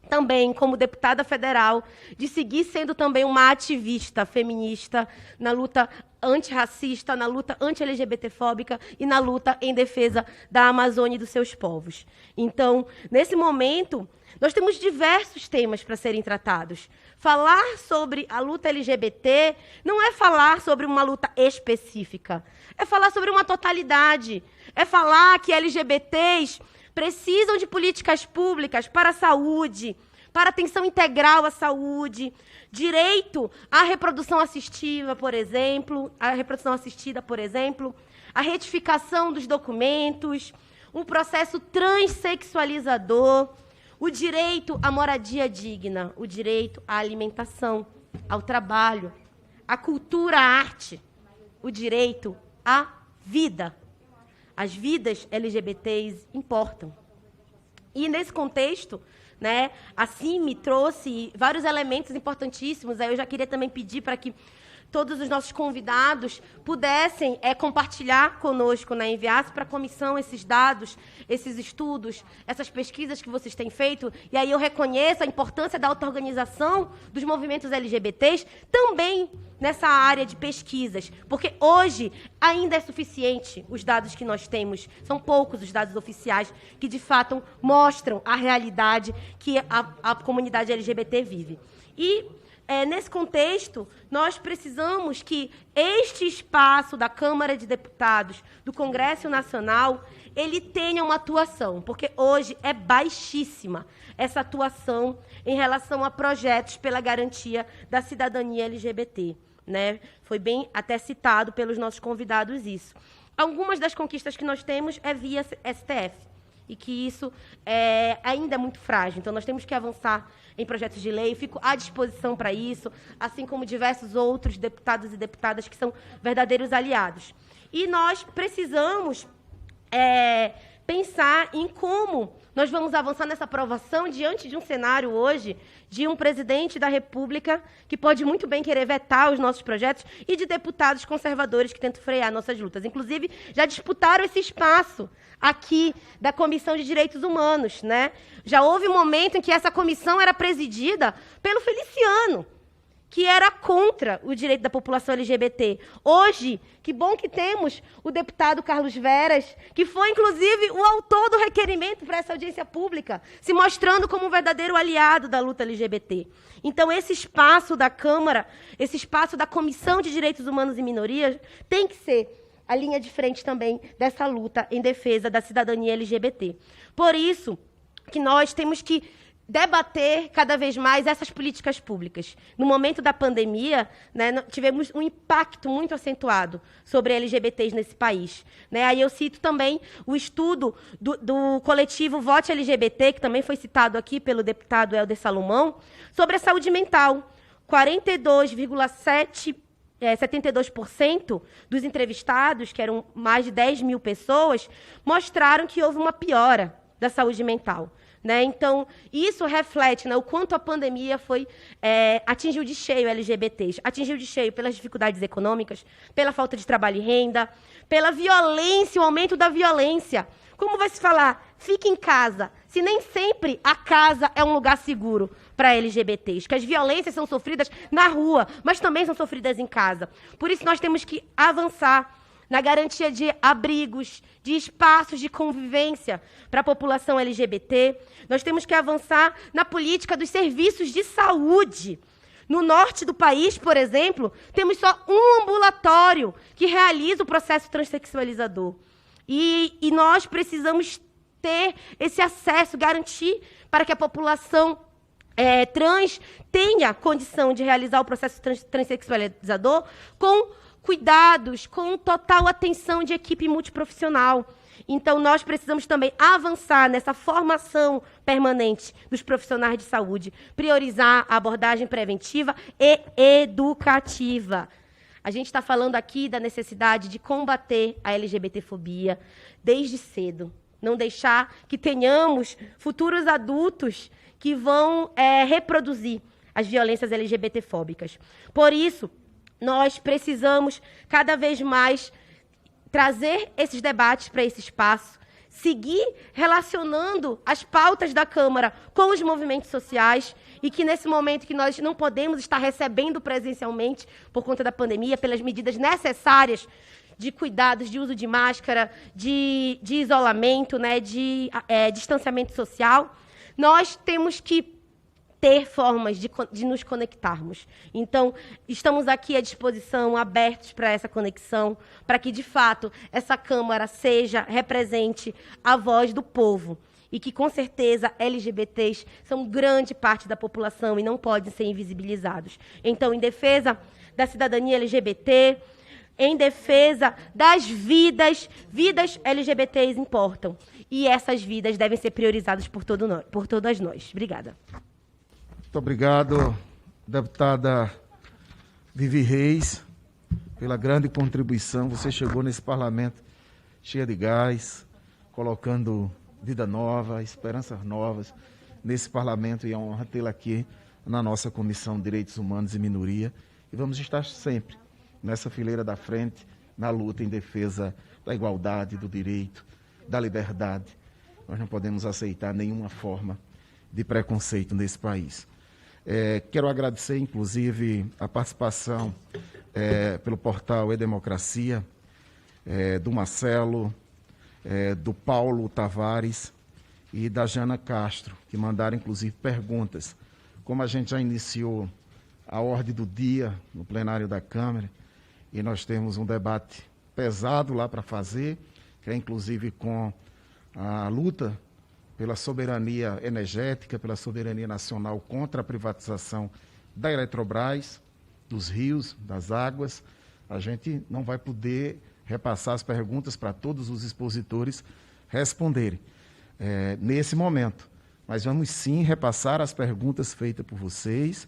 também, como deputada federal, de seguir sendo também uma ativista feminista na luta antirracista, na luta anti-LGBTfóbica e na luta em defesa da Amazônia e dos seus povos. Então, nesse momento, nós temos diversos temas para serem tratados. Falar sobre a luta LGBT não é falar sobre uma luta específica, é falar sobre uma totalidade, é falar que LGBTs precisam de políticas públicas para a saúde, para atenção integral à saúde, direito à reprodução assistida, por exemplo, a retificação dos documentos, um processo transexualizador, o direito à moradia digna, o direito à alimentação, ao trabalho, à cultura, à arte, o direito à vida. As vidas LGBTs importam. E, nesse contexto, né, assim me trouxe vários elementos importantíssimos. Aí eu já queria também pedir para que todos os nossos convidados pudessem compartilhar conosco, né, enviasse para a comissão esses dados, esses estudos, essas pesquisas que vocês têm feito. E aí eu reconheço a importância da auto-organização dos movimentos LGBTs também nessa área de pesquisas, porque hoje ainda é suficiente os dados que nós temos, são poucos os dados oficiais que, de fato, mostram a realidade que a comunidade LGBT vive. E, nesse contexto, nós precisamos que este espaço da Câmara de Deputados, do Congresso Nacional, ele tenha uma atuação, porque hoje é baixíssima essa atuação em relação a projetos pela garantia da cidadania LGBT. Né? Foi bem até citado pelos nossos convidados isso. Algumas das conquistas que nós temos é via STF, e que isso ainda é muito frágil. Então, nós temos que avançar em projetos de lei, fico à disposição para isso, assim como diversos outros deputados e deputadas que são verdadeiros aliados. E nós precisamos pensar em como nós vamos avançar nessa aprovação diante de um cenário hoje de um presidente da República que pode muito bem querer vetar os nossos projetos e de deputados conservadores que tentam frear nossas lutas. Inclusive, já disputaram esse espaço aqui da Comissão de Direitos Humanos, né? Já houve um momento em que essa comissão era presidida pelo Feliciano, que era contra o direito da população LGBT. Hoje, que bom que temos o deputado Carlos Veras, que foi, inclusive, o autor do requerimento para essa audiência pública, se mostrando como um verdadeiro aliado da luta LGBT. Então, esse espaço da Câmara, esse espaço da Comissão de Direitos Humanos e Minorias, tem que ser a linha de frente também dessa luta em defesa da cidadania LGBT. Por isso que nós temos que debater cada vez mais essas políticas públicas. No momento da pandemia, né, tivemos um impacto muito acentuado sobre LGBTs nesse país. Né? Aí eu cito também o estudo do coletivo Vote LGBT, que também foi citado aqui pelo deputado Helder Salomão, sobre a saúde mental. 72% dos entrevistados, que eram mais de 10 mil pessoas, mostraram que houve uma piora da saúde mental. Né? Então, isso reflete, né, o quanto a pandemia atingiu de cheio LGBTs. Atingiu de cheio pelas dificuldades econômicas, pela falta de trabalho e renda, pela violência, o aumento da violência. Como vai se falar, fique em casa, se nem sempre a casa é um lugar seguro para LGBTs, que as violências são sofridas na rua, mas também são sofridas em casa. Por isso, nós temos que avançar na garantia de abrigos, de espaços de convivência para a população LGBT. Nós temos que avançar na política dos serviços de saúde. No norte do país, por exemplo, temos só um ambulatório que realiza o processo transexualizador. E nós precisamos ter esse acesso, garantir para que a população trans tenha condição de realizar o processo transexualizador com cuidados, com total atenção de equipe multiprofissional. Então, nós precisamos também avançar nessa formação permanente dos profissionais de saúde, priorizar a abordagem preventiva e educativa. A gente está falando aqui da necessidade de combater a LGBTfobia desde cedo. Não deixar que tenhamos futuros adultos que vão reproduzir as violências LGBTfóbicas. Por isso, nós precisamos cada vez mais trazer esses debates para esse espaço, seguir relacionando as pautas da Câmara com os movimentos sociais e que nesse momento que nós não podemos estar recebendo presencialmente por conta da pandemia, pelas medidas necessárias de cuidados, de uso de máscara, de isolamento, né, de distanciamento social, nós temos que ter formas de nos conectarmos. Então, estamos aqui à disposição, abertos para essa conexão, para que, de fato, essa Câmara represente a voz do povo. E que, com certeza, LGBTs são grande parte da população e não podem ser invisibilizados. Então, em defesa da cidadania LGBT, em defesa das vidas LGBTs importam. E essas vidas devem ser priorizadas por todas nós. Obrigada. Muito obrigado, deputada Vivi Reis, pela grande contribuição. Você chegou nesse parlamento cheia de gás, colocando vida nova, esperanças novas nesse parlamento, e é uma honra tê-la aqui na nossa Comissão de Direitos Humanos e Minoria. E vamos estar sempre nessa fileira da frente, na luta em defesa da igualdade, do direito, da liberdade. Nós não podemos aceitar nenhuma forma de preconceito nesse país. Quero agradecer, inclusive, a participação pelo portal E-Democracia, do Marcelo, do Paulo Tavares e da Jana Castro, que mandaram, inclusive, perguntas. Como a gente já iniciou a ordem do dia no plenário da Câmara, e nós temos um debate pesado lá para fazer, que é, inclusive, com a luta pela soberania energética, pela soberania nacional contra a privatização da Eletrobras, dos rios, das águas. A gente não vai poder repassar as perguntas para todos os expositores responderem nesse momento. Mas vamos sim repassar as perguntas feitas por vocês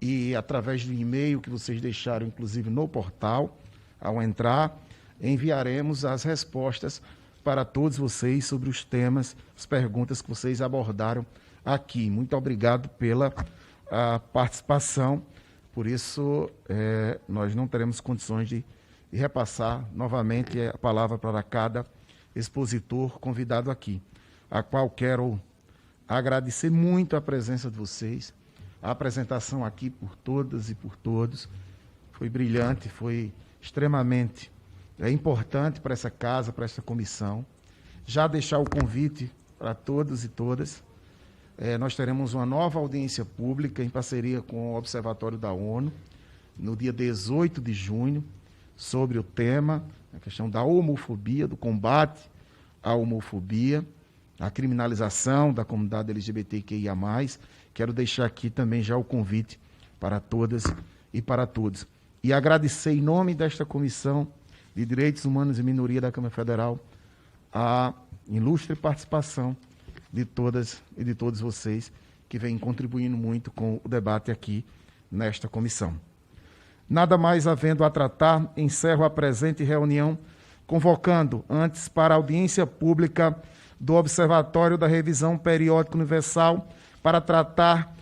e, através do e-mail que vocês deixaram, inclusive, no portal, ao entrar, enviaremos as respostas para todos vocês sobre os temas, as perguntas que vocês abordaram aqui. Muito obrigado pela participação. Por isso, nós não teremos condições de repassar novamente a palavra para cada expositor convidado aqui, a qual quero agradecer muito a presença de vocês. A apresentação aqui por todas e por todos foi brilhante, foi extremamente importante para essa casa, para essa comissão. Já deixar o convite para todos e todas. Nós teremos uma nova audiência pública em parceria com o Observatório da ONU, no dia 18 de junho, sobre o tema, a questão da homofobia, do combate à homofobia, a criminalização da comunidade LGBTQIA+. Quero deixar aqui também já o convite para todas e para todos. E agradecer em nome desta Comissão de Direitos Humanos e Minoria da Câmara Federal a ilustre participação de todas e de todos vocês que vêm contribuindo muito com o debate aqui nesta comissão. Nada mais havendo a tratar, encerro a presente reunião, convocando antes para a audiência pública do Observatório da Revisão Periódica Universal para tratar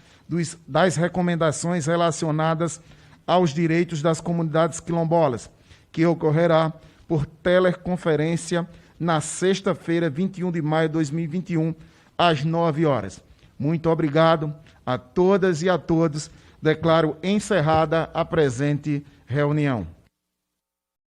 das recomendações relacionadas aos direitos das comunidades quilombolas, que ocorrerá por teleconferência na sexta-feira, 21 de maio de 2021, às 9 horas. Muito obrigado a todas e a todos. Declaro encerrada a presente reunião.